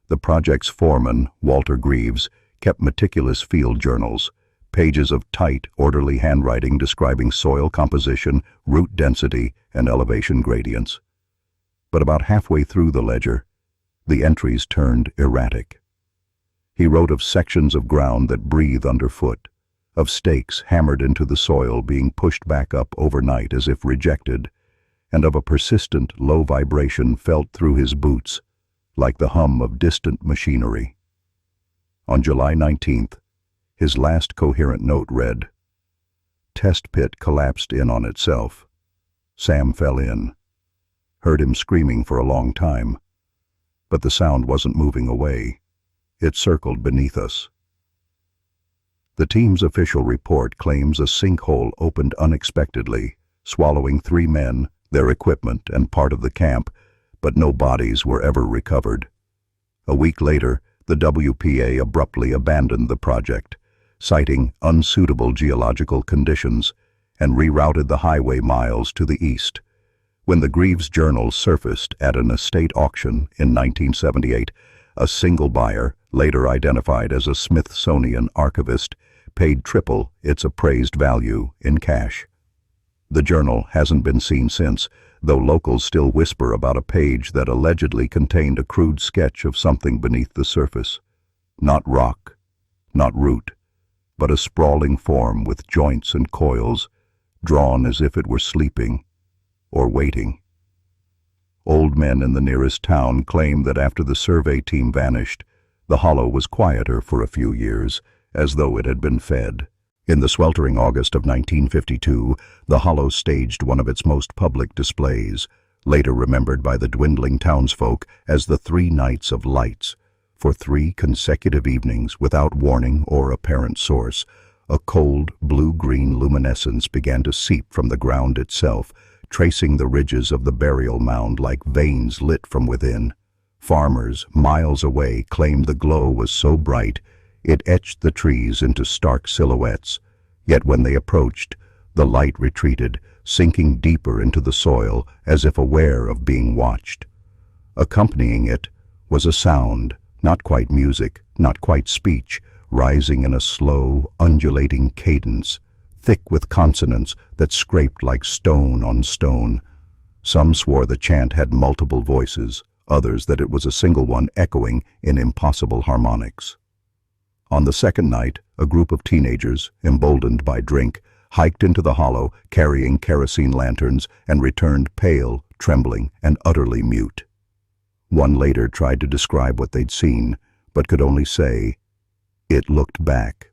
The project's foreman, Walter Greaves, kept meticulous field journals, pages of tight, orderly handwriting describing soil composition, root density, and elevation gradients. But about halfway through the ledger, the entries turned erratic. He wrote of sections of ground that breathe underfoot, of stakes hammered into the soil being pushed back up overnight as if rejected, and of a persistent low vibration felt through his boots, like the hum of distant machinery. On July 19th, his last coherent note read, "Test pit collapsed in on itself. Sam fell in. Heard him screaming for a long time, but the sound wasn't moving away. It circled beneath us." The team's official report claims a sinkhole opened unexpectedly, swallowing 3 men, their equipment, and part of the camp, but no bodies were ever recovered. A week later, the WPA abruptly abandoned the project, citing unsuitable geological conditions, and rerouted the highway miles to the east. When the Greaves Journal surfaced at an estate auction in 1978, a single buyer, later identified as a Smithsonian archivist, paid triple its appraised value in cash. The journal hasn't been seen since, though locals still whisper about a page that allegedly contained a crude sketch of something beneath the surface. Not rock, not root, but a sprawling form with joints and coils, drawn as if it were sleeping or waiting. Old men in the nearest town claim that after the survey team vanished, the hollow was quieter for a few years, as though it had been fed. In the sweltering August of 1952, the hollow staged one of its most public displays, later remembered by the dwindling townsfolk as the 3 Nights of Lights. For 3 consecutive evenings, without warning or apparent source, a cold, blue-green luminescence began to seep from the ground itself, tracing the ridges of the burial mound like veins lit from within. Farmers, miles away, claimed the glow was so bright it etched the trees into stark silhouettes, yet when they approached, the light retreated, sinking deeper into the soil as if aware of being watched. Accompanying it was a sound, not quite music, not quite speech, rising in a slow, undulating cadence, thick with consonants that scraped like stone on stone. Some swore the chant had multiple voices, others that it was a single one echoing in impossible harmonics. On the second night, a group of teenagers, emboldened by drink, hiked into the hollow carrying kerosene lanterns and returned pale, trembling, and utterly mute. One later tried to describe what they'd seen, but could only say, "It looked back."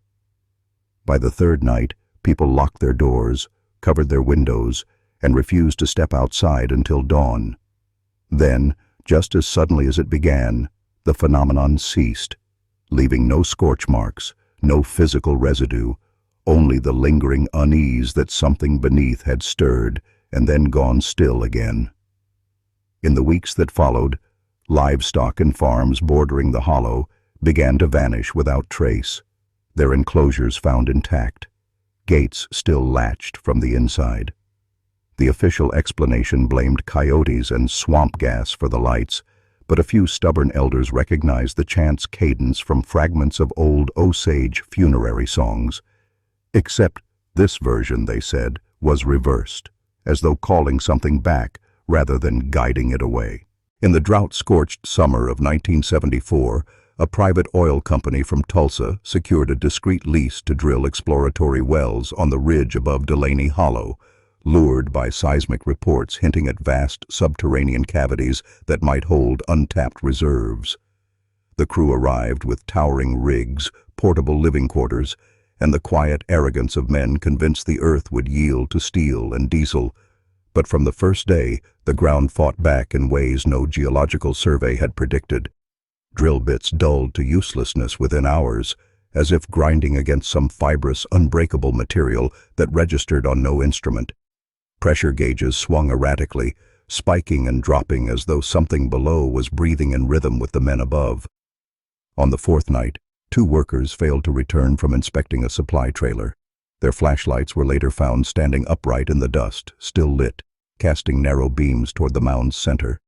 By the third night, people locked their doors, covered their windows, and refused to step outside until dawn. Then, just as suddenly as it began, the phenomenon ceased, leaving no scorch marks, no physical residue, only the lingering unease that something beneath had stirred and then gone still again. In the weeks that followed, livestock and farms bordering the hollow began to vanish without trace, their enclosures found intact, gates still latched from the inside. The official explanation blamed coyotes and swamp gas for the lights, but a few stubborn elders recognized the chant's cadence from fragments of old Osage funerary songs. Except this version, they said, was reversed, as though calling something back rather than guiding it away. In the drought-scorched summer of 1974, a private oil company from Tulsa secured a discreet lease to drill exploratory wells on the ridge above Delaney Hollow, lured by seismic reports hinting at vast subterranean cavities that might hold untapped reserves. The crew arrived with towering rigs, portable living quarters, and the quiet arrogance of men convinced the earth would yield to steel and diesel. But from the first day, the ground fought back in ways no geological survey had predicted. Drill bits dulled to uselessness within hours, as if grinding against some fibrous, unbreakable material that registered on no instrument. Pressure gauges swung erratically, spiking and dropping as though something below was breathing in rhythm with the men above. On the fourth night, 2 workers failed to return from inspecting a supply trailer. Their flashlights were later found standing upright in the dust, still lit, casting narrow beams toward the mound's center.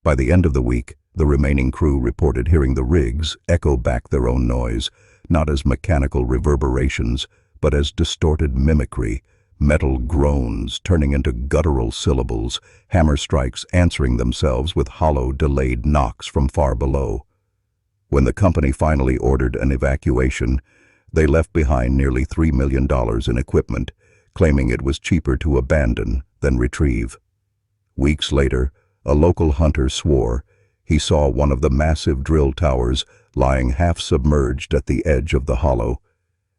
By the end of the week, the remaining crew reported hearing the rigs echo back their own noise, not as mechanical reverberations, but as distorted mimicry, metal groans turning into guttural syllables, hammer strikes answering themselves with hollow, delayed knocks from far below. When the company finally ordered an evacuation, they left behind nearly $3 million in equipment, claiming it was cheaper to abandon than retrieve. Weeks later, a local hunter swore he saw one of the massive drill towers lying half-submerged at the edge of the hollow,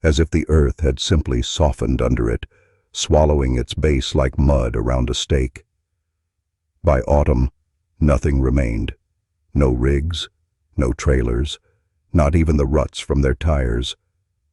as if the earth had simply softened under it, swallowing its base like mud around a stake. By autumn, nothing remained. No rigs, no trailers, not even the ruts from their tires.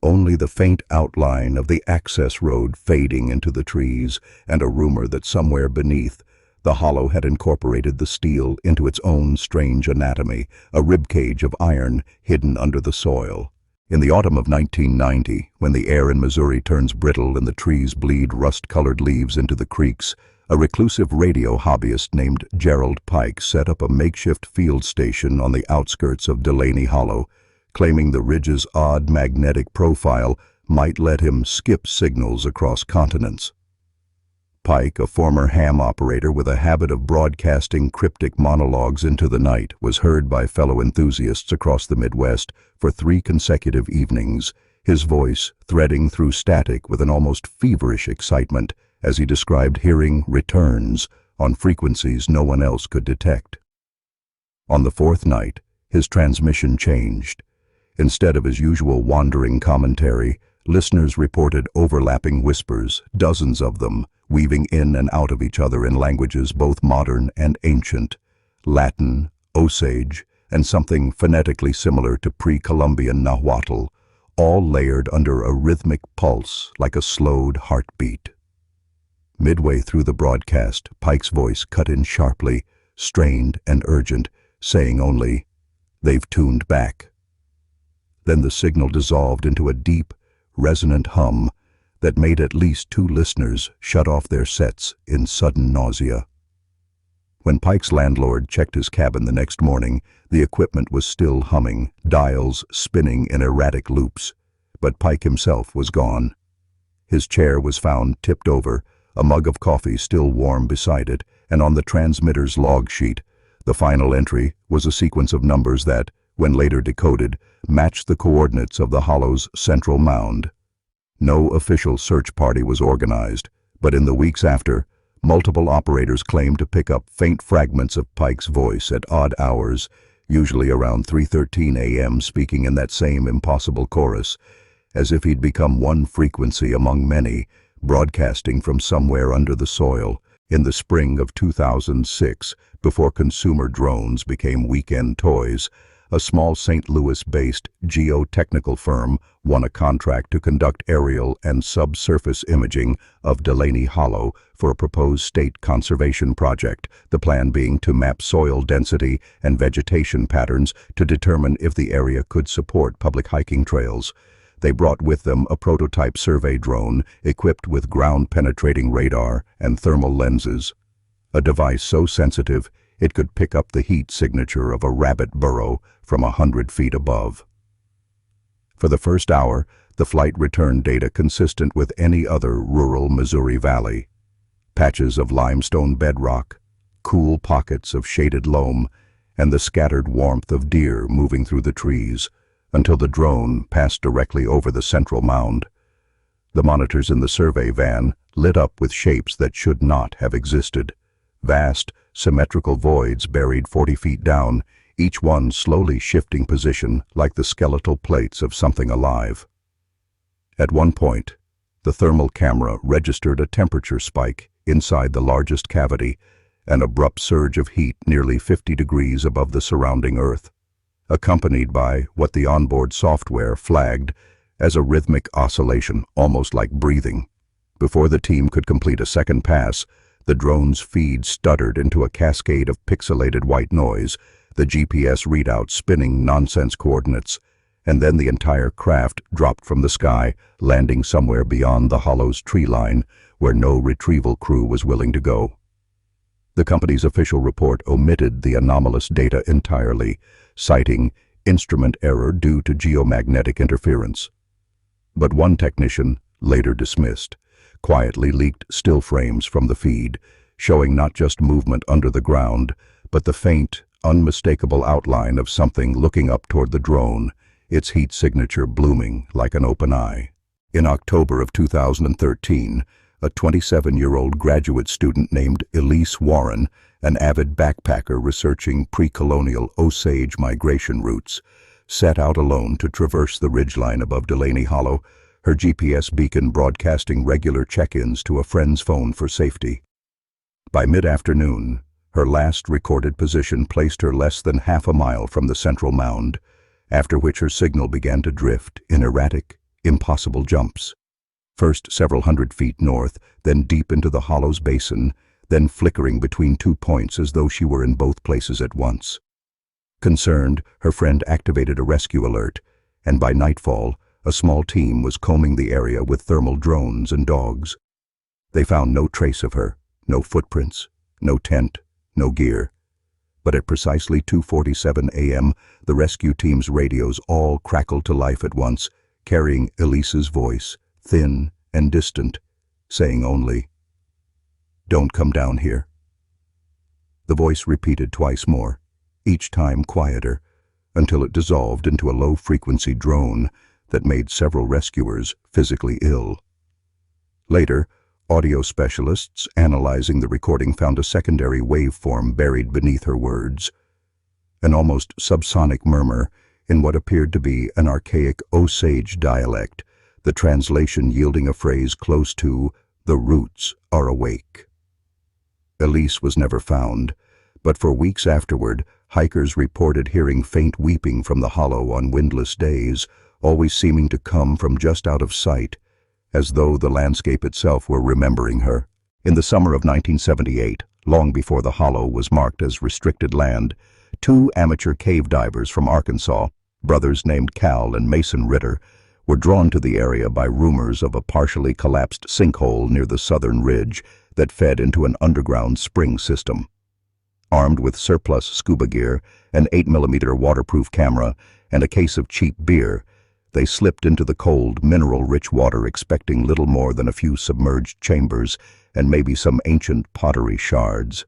Only the faint outline of the access road fading into the trees, and a rumor that somewhere beneath, the hollow had incorporated the steel into its own strange anatomy, a ribcage of iron hidden under the soil. In the autumn of 1990, when the air in Missouri turns brittle and the trees bleed rust-colored leaves into the creeks, a reclusive radio hobbyist named Gerald Pike set up a makeshift field station on the outskirts of Delaney Hollow, claiming the ridge's odd magnetic profile might let him skip signals across continents. Pike, a former ham operator with a habit of broadcasting cryptic monologues into the night, was heard by fellow enthusiasts across the Midwest for 3 consecutive evenings, his voice threading through static with an almost feverish excitement as he described hearing returns on frequencies no one else could detect. On the 4th night, his transmission changed. Instead of his usual wandering commentary, listeners reported overlapping whispers, dozens of them, weaving in and out of each other in languages both modern and ancient, Latin, Osage, and something phonetically similar to pre-Columbian Nahuatl, all layered under a rhythmic pulse like a slowed heartbeat. Midway through the broadcast, Pike's voice cut in sharply, strained and urgent, saying only, "They've tuned back." Then the signal dissolved into a deep, resonant hum that made at least 2 listeners shut off their sets in sudden nausea. When Pike's landlord checked his cabin the next morning, the equipment was still humming, dials spinning in erratic loops, but Pike himself was gone. His chair was found tipped over, a mug of coffee still warm beside it, and on the transmitter's log sheet, the final entry was a sequence of numbers that, when later decoded, matched the coordinates of the hollow's central mound. No official search party was organized, but in the weeks after, multiple operators claimed to pick up faint fragments of Pike's voice at odd hours, usually around 3:13 a.m., speaking in that same impossible chorus, as if he'd become one frequency among many, broadcasting from somewhere under the soil. In the spring of 2006, before consumer drones became weekend toys, a small St. Louis-based geotechnical firm won a contract to conduct aerial and subsurface imaging of Delaney Hollow for a proposed state conservation project, the plan being to map soil density and vegetation patterns to determine if the area could support public hiking trails. They brought with them a prototype survey drone equipped with ground-penetrating radar and thermal lenses, a device so sensitive It could pick up the heat signature of a rabbit burrow from 100 feet above. For the first hour, the flight returned data consistent with any other rural Missouri valley. Patches of limestone bedrock, cool pockets of shaded loam, and the scattered warmth of deer moving through the trees, until the drone passed directly over the central mound. The monitors in the survey van lit up with shapes that should not have existed. Vast, symmetrical voids buried 40 feet down, each one slowly shifting position like the skeletal plates of something alive. At one point, the thermal camera registered a temperature spike inside the largest cavity, an abrupt surge of heat nearly 50 degrees above the surrounding Earth, accompanied by what the onboard software flagged as a rhythmic oscillation, almost like breathing. Before the team could complete a second pass, the drone's feed stuttered into a cascade of pixelated white noise, the GPS readout spinning nonsense coordinates, and then the entire craft dropped from the sky, landing somewhere beyond the hollow's tree line, where no retrieval crew was willing to go. The company's official report omitted the anomalous data entirely, citing instrument error due to geomagnetic interference. But one technician, later dismissed, quietly leaked still frames from the feed, showing not just movement under the ground, but the faint, unmistakable outline of something looking up toward the drone, its heat signature blooming like an open eye. In October of 2013, a 27-year-old graduate student named Elise Warren, an avid backpacker researching pre-colonial Osage migration routes, set out alone to traverse the ridgeline above Delaney Hollow, her GPS beacon broadcasting regular check-ins to a friend's phone for safety. By mid-afternoon, her last recorded position placed her less than half a mile from the central mound, after which her signal began to drift in erratic, impossible jumps. First several hundred feet north, then deep into the hollow's basin, then flickering between 2 points as though she were in both places at once. Concerned, her friend activated a rescue alert, and by nightfall, a small team was combing the area with thermal drones and dogs. They found no trace of her, no footprints, no tent, no gear. But at precisely 2:47 a.m., the rescue team's radios all crackled to life at once, carrying Elise's voice, thin and distant, saying only, "Don't come down here." The voice repeated twice more, each time quieter, until it dissolved into a low-frequency drone that made several rescuers physically ill. Later, audio specialists analyzing the recording found a secondary waveform buried beneath her words, an almost subsonic murmur in what appeared to be an archaic Osage dialect, the translation yielding a phrase close to, "The roots are awake." Elise was never found, but for weeks afterward, hikers reported hearing faint weeping from the hollow on windless days, always seeming to come from just out of sight, as though the landscape itself were remembering her. In the summer of 1978, long before the hollow was marked as restricted land, 2 amateur cave divers from Arkansas, brothers named Cal and Mason Ritter, were drawn to the area by rumors of a partially collapsed sinkhole near the southern ridge that fed into an underground spring system. Armed with surplus scuba gear, an 8mm waterproof camera, and a case of cheap beer, they slipped into the cold, mineral-rich water expecting little more than a few submerged chambers and maybe some ancient pottery shards.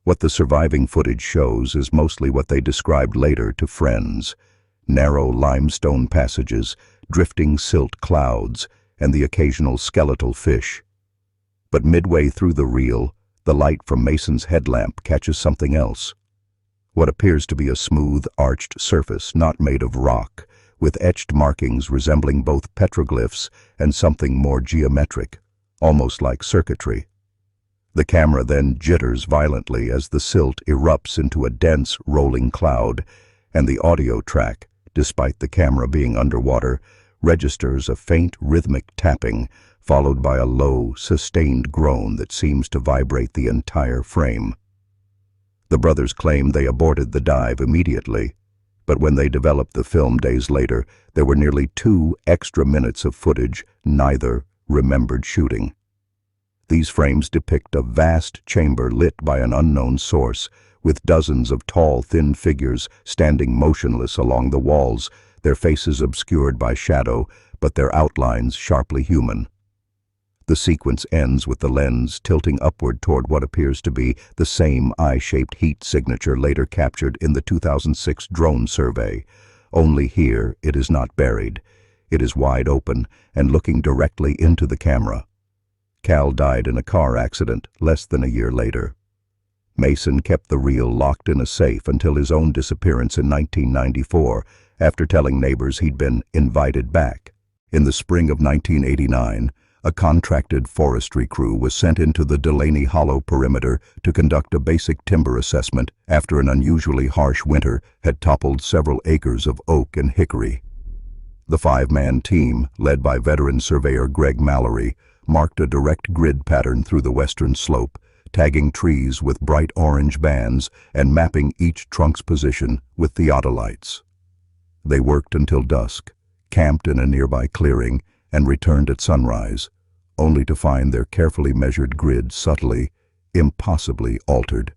What the surviving footage shows is mostly what they described later to friends: narrow limestone passages, drifting silt clouds, and the occasional skeletal fish. But midway through the reel, the light from Mason's headlamp catches something else. What appears to be a smooth, arched surface not made of rock, with etched markings resembling both petroglyphs and something more geometric, almost like circuitry. The camera then jitters violently as the silt erupts into a dense, rolling cloud, and the audio track, despite the camera being underwater, registers a faint rhythmic tapping, followed by a low, sustained groan that seems to vibrate the entire frame. The brothers claim they aborted the dive immediately, but when they developed the film days later, there were nearly 2 extra minutes of footage neither remembered shooting. These frames depict a vast chamber lit by an unknown source, with dozens of tall, thin figures standing motionless along the walls, their faces obscured by shadow, but their outlines sharply human. The sequence ends with the lens tilting upward toward what appears to be the same eye-shaped heat signature later captured in the 2006 drone survey. Only here it is not buried. It is wide open and looking directly into the camera. Cal died in a car accident less than a year later. Mason kept the reel locked in a safe until his own disappearance in 1994, after telling neighbors he'd been invited back. In the spring of 1989, a contracted forestry crew was sent into the Delaney Hollow perimeter to conduct a basic timber assessment after an unusually harsh winter had toppled several acres of oak and hickory. The five-man team, led by veteran surveyor Greg Mallory, marked a direct grid pattern through the western slope, tagging trees with bright orange bands and mapping each trunk's position with theodolites. They worked until dusk, camped in a nearby clearing, and returned at sunrise, only to find their carefully measured grid subtly, impossibly altered.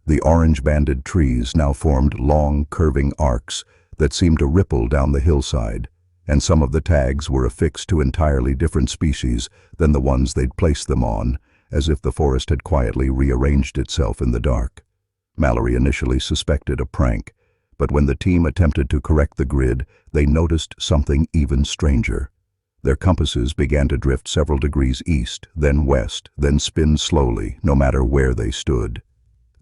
The orange-banded trees now formed long, curving arcs that seemed to ripple down the hillside, and some of the tags were affixed to entirely different species than the ones they'd placed them on, as if the forest had quietly rearranged itself in the dark. Mallory initially suspected a prank, but when the team attempted to correct the grid, they noticed something even stranger. Their compasses began to drift several degrees east, then west, then spin slowly, no matter where they stood.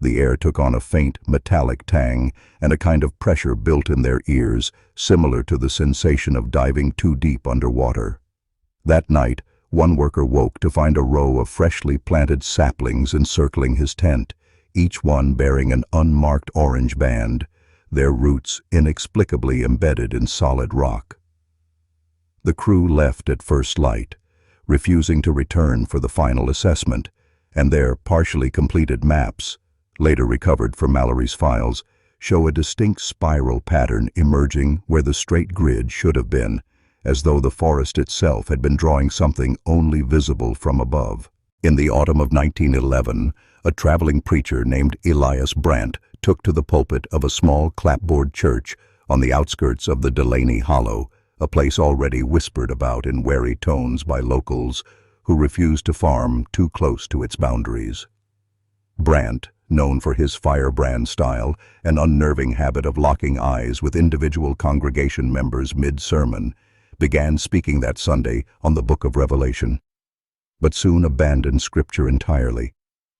The air took on a faint, metallic tang, and a kind of pressure built in their ears, similar to the sensation of diving too deep underwater. That night, one worker woke to find a row of freshly planted saplings encircling his tent, each one bearing an unmarked orange band, their roots inexplicably embedded in solid rock. The crew left at first light, refusing to return for the final assessment, and their partially completed maps, later recovered from Mallory's files, show a distinct spiral pattern emerging where the straight grid should have been, as though the forest itself had been drawing something only visible from above. In the autumn of 1911, a traveling preacher named Elias Brandt took to the pulpit of a small clapboard church on the outskirts of the Delaney Hollow, a place already whispered about in wary tones by locals who refused to farm too close to its boundaries. Brandt, known for his firebrand style and unnerving habit of locking eyes with individual congregation members mid-sermon, began speaking that Sunday on the Book of Revelation, but soon abandoned Scripture entirely,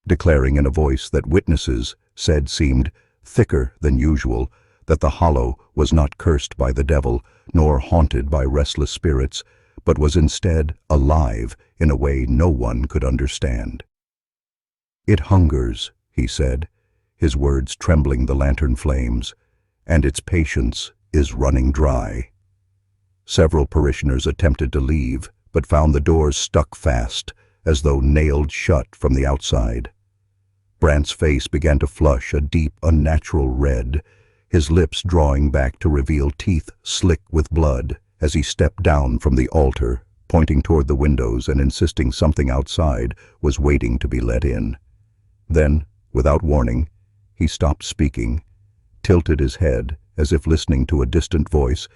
declaring in a voice that witnesses said seemed thicker than usual that the hollow was not cursed by the devil nor haunted by restless spirits, but was instead alive in a way no one could understand. "It hungers," he said, his words trembling the lantern flames, "and its patience is running dry." Several parishioners attempted to leave, but found the doors stuck fast, as though nailed shut from the outside. Brandt's face began to flush a deep, unnatural red, his lips drawing back to reveal teeth slick with blood as he stepped down from the altar, pointing toward the windows and insisting something outside was waiting to be let in. Then, without warning, he stopped speaking, tilted his head as if listening to a distant voice,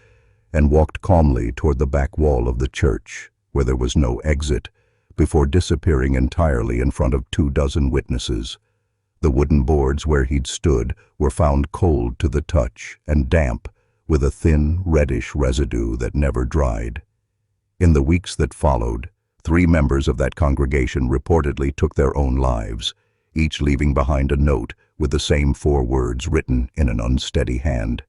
and walked calmly toward the back wall of the church, where there was no exit, before disappearing entirely in front of 24 witnesses. The wooden boards where he'd stood were found cold to the touch and damp, with a thin, reddish residue that never dried. In the weeks that followed, 3 members of that congregation reportedly took their own lives, each leaving behind a note with the same 4 words written in an unsteady hand.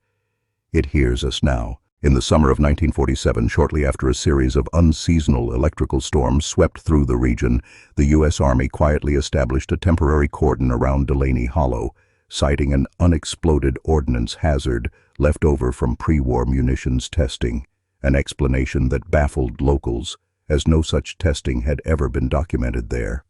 "It hears us now." In the summer of 1947, shortly after a series of unseasonal electrical storms swept through the region, the U.S. Army quietly established a temporary cordon around Delaney Hollow, citing an unexploded ordnance hazard left over from pre-war munitions testing, an explanation that baffled locals, as no such testing had ever been documented there.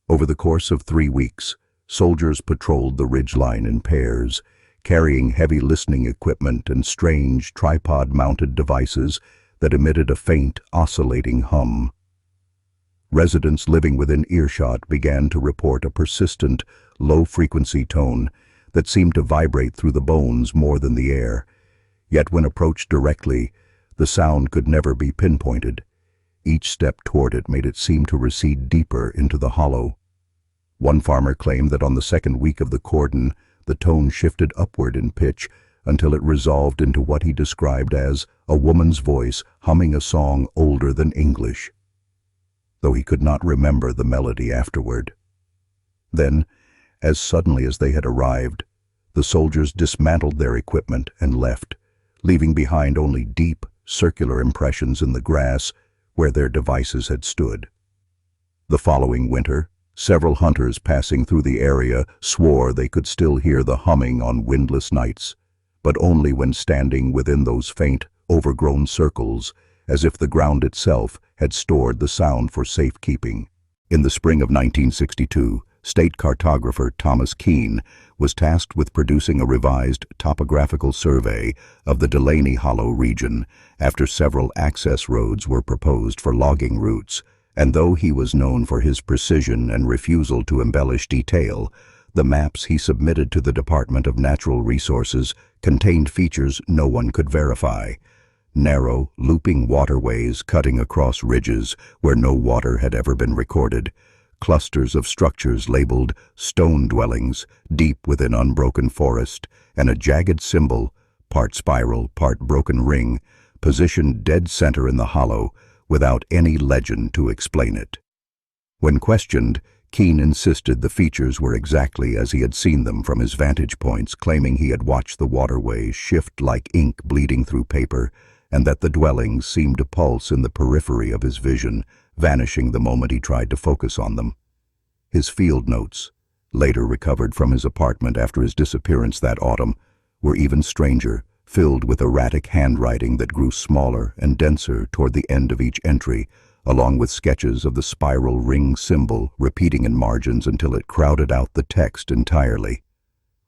Over the course of 3 weeks, soldiers patrolled the ridgeline in pairs, carrying heavy listening equipment and strange tripod-mounted devices that emitted a faint, oscillating hum. Residents living within earshot began to report a persistent, low-frequency tone that seemed to vibrate through the bones more than the air. Yet when approached directly, the sound could never be pinpointed. Each step toward it made it seem to recede deeper into the hollow. One farmer claimed that on the second week of the cordon, the tone shifted upward in pitch until it resolved into what he described as a woman's voice humming a song older than English, though he could not remember the melody afterward. Then, as suddenly as they had arrived, the soldiers dismantled their equipment and left, leaving behind only deep, circular impressions in the grass where their devices had stood. The following winter, several hunters passing through the area swore they could still hear the humming on windless nights, but only when standing within those faint, overgrown circles, as if the ground itself had stored the sound for safekeeping. In the spring of 1962, state cartographer Thomas Keene was tasked with producing a revised topographical survey of the Delaney Hollow region after several access roads were proposed for logging routes, and though he was known for his precision and refusal to embellish detail, the maps he submitted to the Department of Natural Resources contained features no one could verify. Narrow, looping waterways cutting across ridges where no water had ever been recorded, clusters of structures labeled stone dwellings deep within unbroken forest, and a jagged symbol, part spiral, part broken ring, positioned dead center in the hollow without any legend to explain it. When questioned, Keene insisted the features were exactly as he had seen them from his vantage points, claiming he had watched the waterways shift like ink bleeding through paper, and that the dwellings seemed to pulse in the periphery of his vision, vanishing the moment he tried to focus on them. His field notes, later recovered from his apartment after his disappearance that autumn, were even stranger, filled with erratic handwriting that grew smaller and denser toward the end of each entry, along with sketches of the spiral ring symbol repeating in margins until it crowded out the text entirely.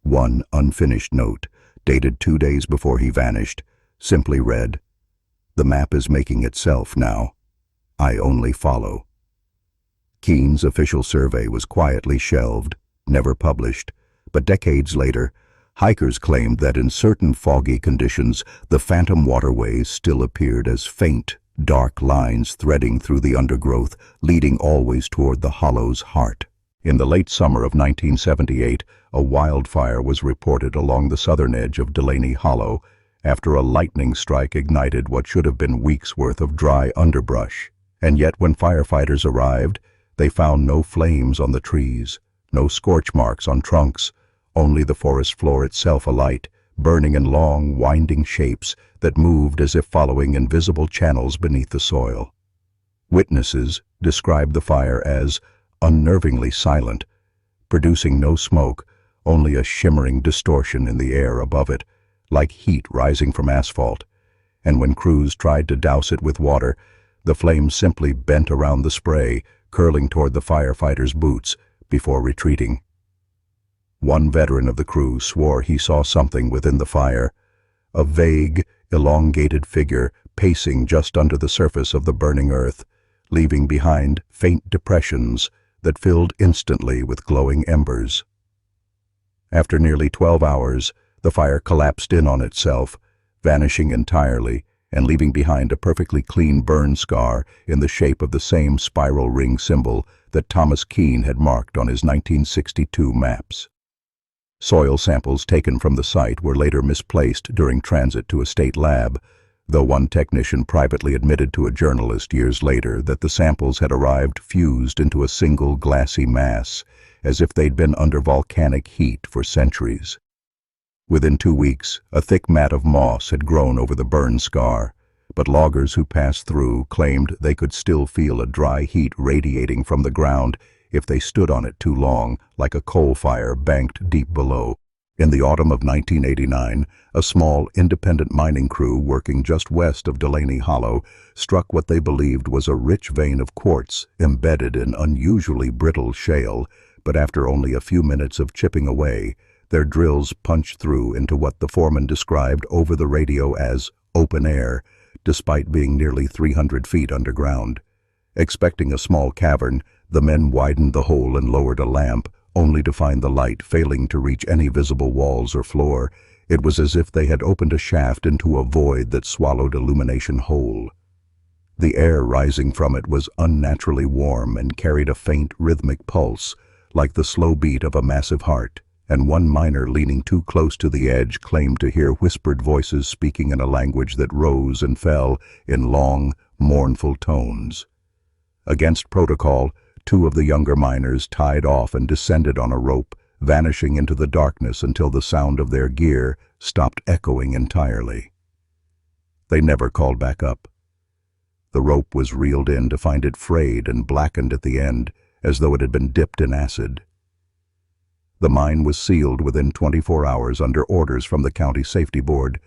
One unfinished note, dated 2 days before he vanished, simply read, "The map is making itself now. I only follow." Keene's official survey was quietly shelved, never published, but decades later, hikers claimed that in certain foggy conditions, the phantom waterways still appeared as faint, dark lines threading through the undergrowth, leading always toward the hollow's heart. In the late summer of 1978, a wildfire was reported along the southern edge of Delaney Hollow after a lightning strike ignited what should have been weeks' worth of dry underbrush. And yet when firefighters arrived, they found no flames on the trees, no scorch marks on trunks, only the forest floor itself alight, burning in long, winding shapes that moved as if following invisible channels beneath the soil. Witnesses described the fire as unnervingly silent, producing no smoke, only a shimmering distortion in the air above it, like heat rising from asphalt, and when crews tried to douse it with water, the flames simply bent around the spray, curling toward the firefighters' boots before retreating. One veteran of the crew swore he saw something within the fire, a vague, elongated figure pacing just under the surface of the burning earth, leaving behind faint depressions that filled instantly with glowing embers. After nearly 12 hours, the fire collapsed in on itself, vanishing entirely and leaving behind a perfectly clean burn scar in the shape of the same spiral ring symbol that Thomas Keene had marked on his 1962 maps. Soil samples taken from the site were later misplaced during transit to a state lab, though one technician privately admitted to a journalist years later that the samples had arrived fused into a single glassy mass, as if they'd been under volcanic heat for centuries. Within 2 weeks, a thick mat of moss had grown over the burn scar, but loggers who passed through claimed they could still feel a dry heat radiating from the ground if they stood on it too long, like a coal fire banked deep below. In the autumn of 1989, a small, independent mining crew working just west of Delaney Hollow struck what they believed was a rich vein of quartz embedded in unusually brittle shale, but after only a few minutes of chipping away, their drills punched through into what the foreman described over the radio as open air, despite being nearly 300 feet underground. Expecting a small cavern, the men widened the hole and lowered a lamp, only to find the light failing to reach any visible walls or floor. It was as if they had opened a shaft into a void that swallowed illumination whole. The air rising from it was unnaturally warm and carried a faint rhythmic pulse, like the slow beat of a massive heart, and one miner leaning too close to the edge claimed to hear whispered voices speaking in a language that rose and fell in long, mournful tones. Against protocol, 2 of the younger miners tied off and descended on a rope, vanishing into the darkness until the sound of their gear stopped echoing entirely. They never called back up. The rope was reeled in to find it frayed and blackened at the end, as though it had been dipped in acid. The mine was sealed within 24 hours under orders from the County Safety Board,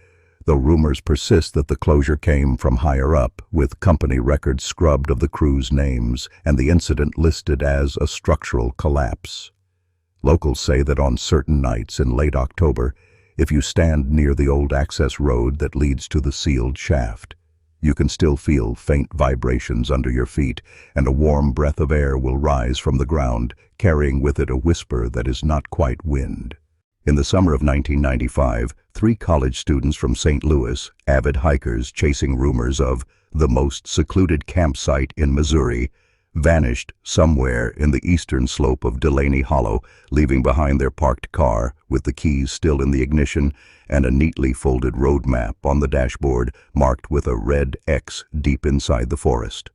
though rumors persist that the closure came from higher up, with company records scrubbed of the crew's names and the incident listed as a structural collapse. Locals say that on certain nights in late October, if you stand near the old access road that leads to the sealed shaft, you can still feel faint vibrations under your feet, and a warm breath of air will rise from the ground, carrying with it a whisper that is not quite wind. In the summer of 1995, 3 college students from St. Louis, avid hikers chasing rumors of the most secluded campsite in Missouri, vanished somewhere in the eastern slope of Delaney Hollow, leaving behind their parked car with the keys still in the ignition and a neatly folded road map on the dashboard marked with a red X deep inside the forest.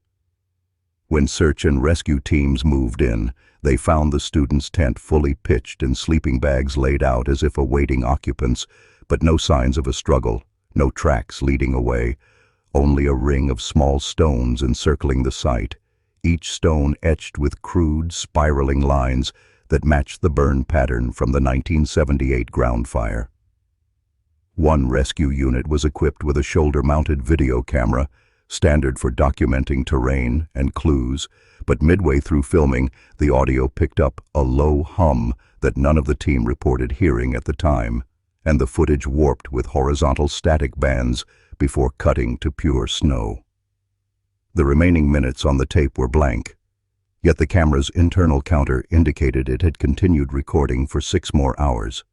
When search and rescue teams moved in, they found the students' tent fully pitched and sleeping bags laid out as if awaiting occupants, but no signs of a struggle, no tracks leading away, only a ring of small stones encircling the site, each stone etched with crude, spiraling lines that matched the burn pattern from the 1978 ground fire. One rescue unit was equipped with a shoulder-mounted video camera, standard for documenting terrain and clues, but midway through filming, the audio picked up a low hum that none of the team reported hearing at the time, and the footage warped with horizontal static bands before cutting to pure snow. The remaining minutes on the tape were blank, yet the camera's internal counter indicated it had continued recording for 6 more hours.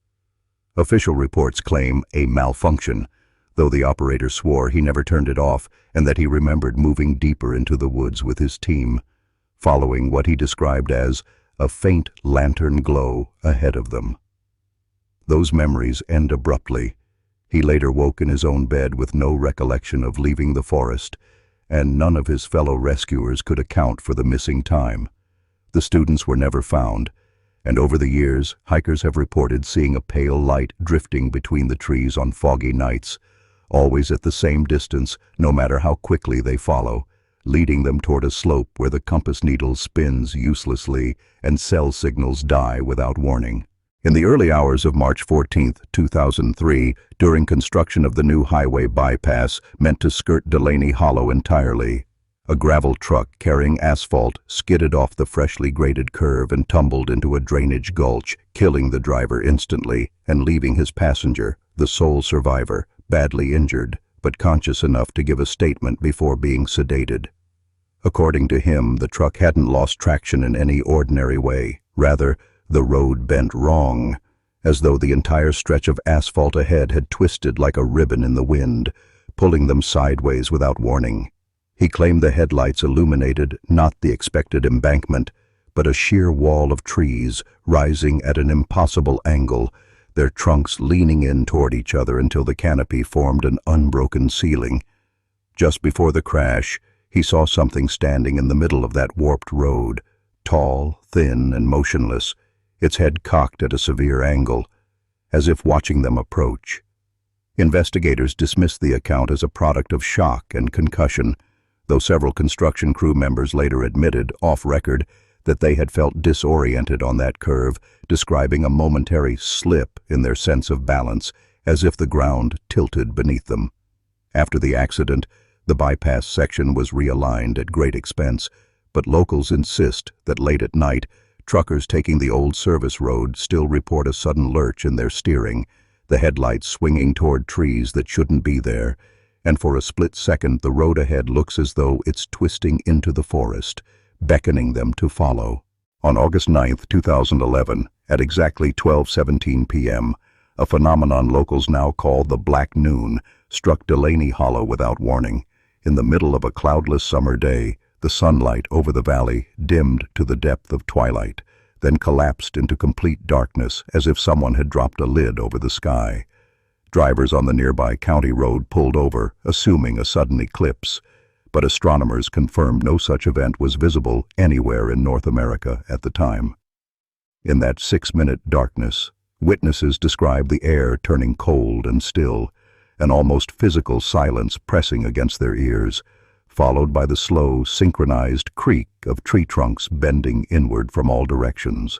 Official reports claim a malfunction, though the operator swore he never turned it off and that he remembered moving deeper into the woods with his team, following what he described as a faint lantern glow ahead of them. Those memories end abruptly. He later woke in his own bed with no recollection of leaving the forest, and none of his fellow rescuers could account for the missing time. The students were never found, and over the years, hikers have reported seeing a pale light drifting between the trees on foggy nights, always at the same distance, no matter how quickly they follow, leading them toward a slope where the compass needle spins uselessly and cell signals die without warning. In the early hours of March 14, 2003, during construction of the new highway bypass meant to skirt Delaney Hollow entirely, a gravel truck carrying asphalt skidded off the freshly graded curve and tumbled into a drainage gulch, killing the driver instantly and leaving his passenger, the sole survivor, badly injured, but conscious enough to give a statement before being sedated. According to him, the truck hadn't lost traction in any ordinary way. Rather, the road bent wrong, as though the entire stretch of asphalt ahead had twisted like a ribbon in the wind, pulling them sideways without warning. He claimed the headlights illuminated not the expected embankment, but a sheer wall of trees rising at an impossible angle, their trunks leaning in toward each other until the canopy formed an unbroken ceiling. Just before the crash, he saw something standing in the middle of that warped road, tall, thin, and motionless, its head cocked at a severe angle, as if watching them approach. Investigators dismissed the account as a product of shock and concussion, though several construction crew members later admitted, off record, that they had felt disoriented on that curve, describing a momentary slip in their sense of balance, as if the ground tilted beneath them. After the accident, the bypass section was realigned at great expense, but locals insist that late at night, truckers taking the old service road still report a sudden lurch in their steering, the headlights swinging toward trees that shouldn't be there, and for a split second the road ahead looks as though it's twisting into the forest, beckoning them to follow. On August 9, 2011, at exactly 12:17 p.m., a phenomenon locals now call the Black Noon struck Delaney Hollow without warning. In the middle of a cloudless summer day, the sunlight over the valley dimmed to the depth of twilight, then collapsed into complete darkness as if someone had dropped a lid over the sky. Drivers on the nearby county road pulled over, assuming a sudden eclipse, but astronomers confirmed no such event was visible anywhere in North America at the time. In that 6-minute darkness, witnesses described the air turning cold and still, an almost physical silence pressing against their ears, followed by the slow, synchronized creak of tree trunks bending inward from all directions.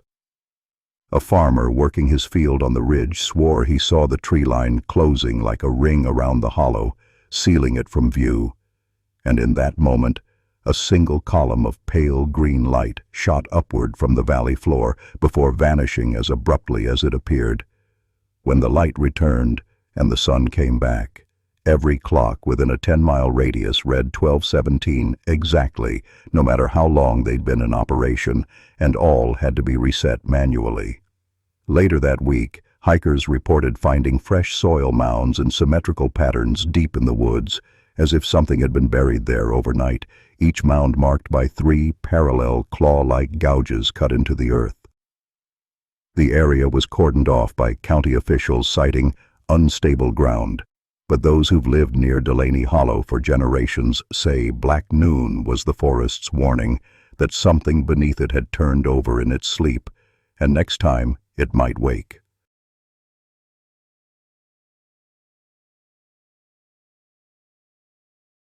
A farmer working his field on the ridge swore he saw the tree line closing like a ring around the hollow, sealing it from view. And in that moment, a single column of pale green light shot upward from the valley floor before vanishing as abruptly as it appeared. When the light returned and the sun came back, every clock within a 10-mile radius read 12:17 exactly, no matter how long they'd been in operation, and all had to be reset manually. Later that week, hikers reported finding fresh soil mounds in symmetrical patterns deep in the woods, as if something had been buried there overnight, each mound marked by 3 parallel claw-like gouges cut into the earth. The area was cordoned off by county officials citing unstable ground, but those who've lived near Delaney Hollow for generations say Black Noon was the forest's warning that something beneath it had turned over in its sleep, and next time it might wake.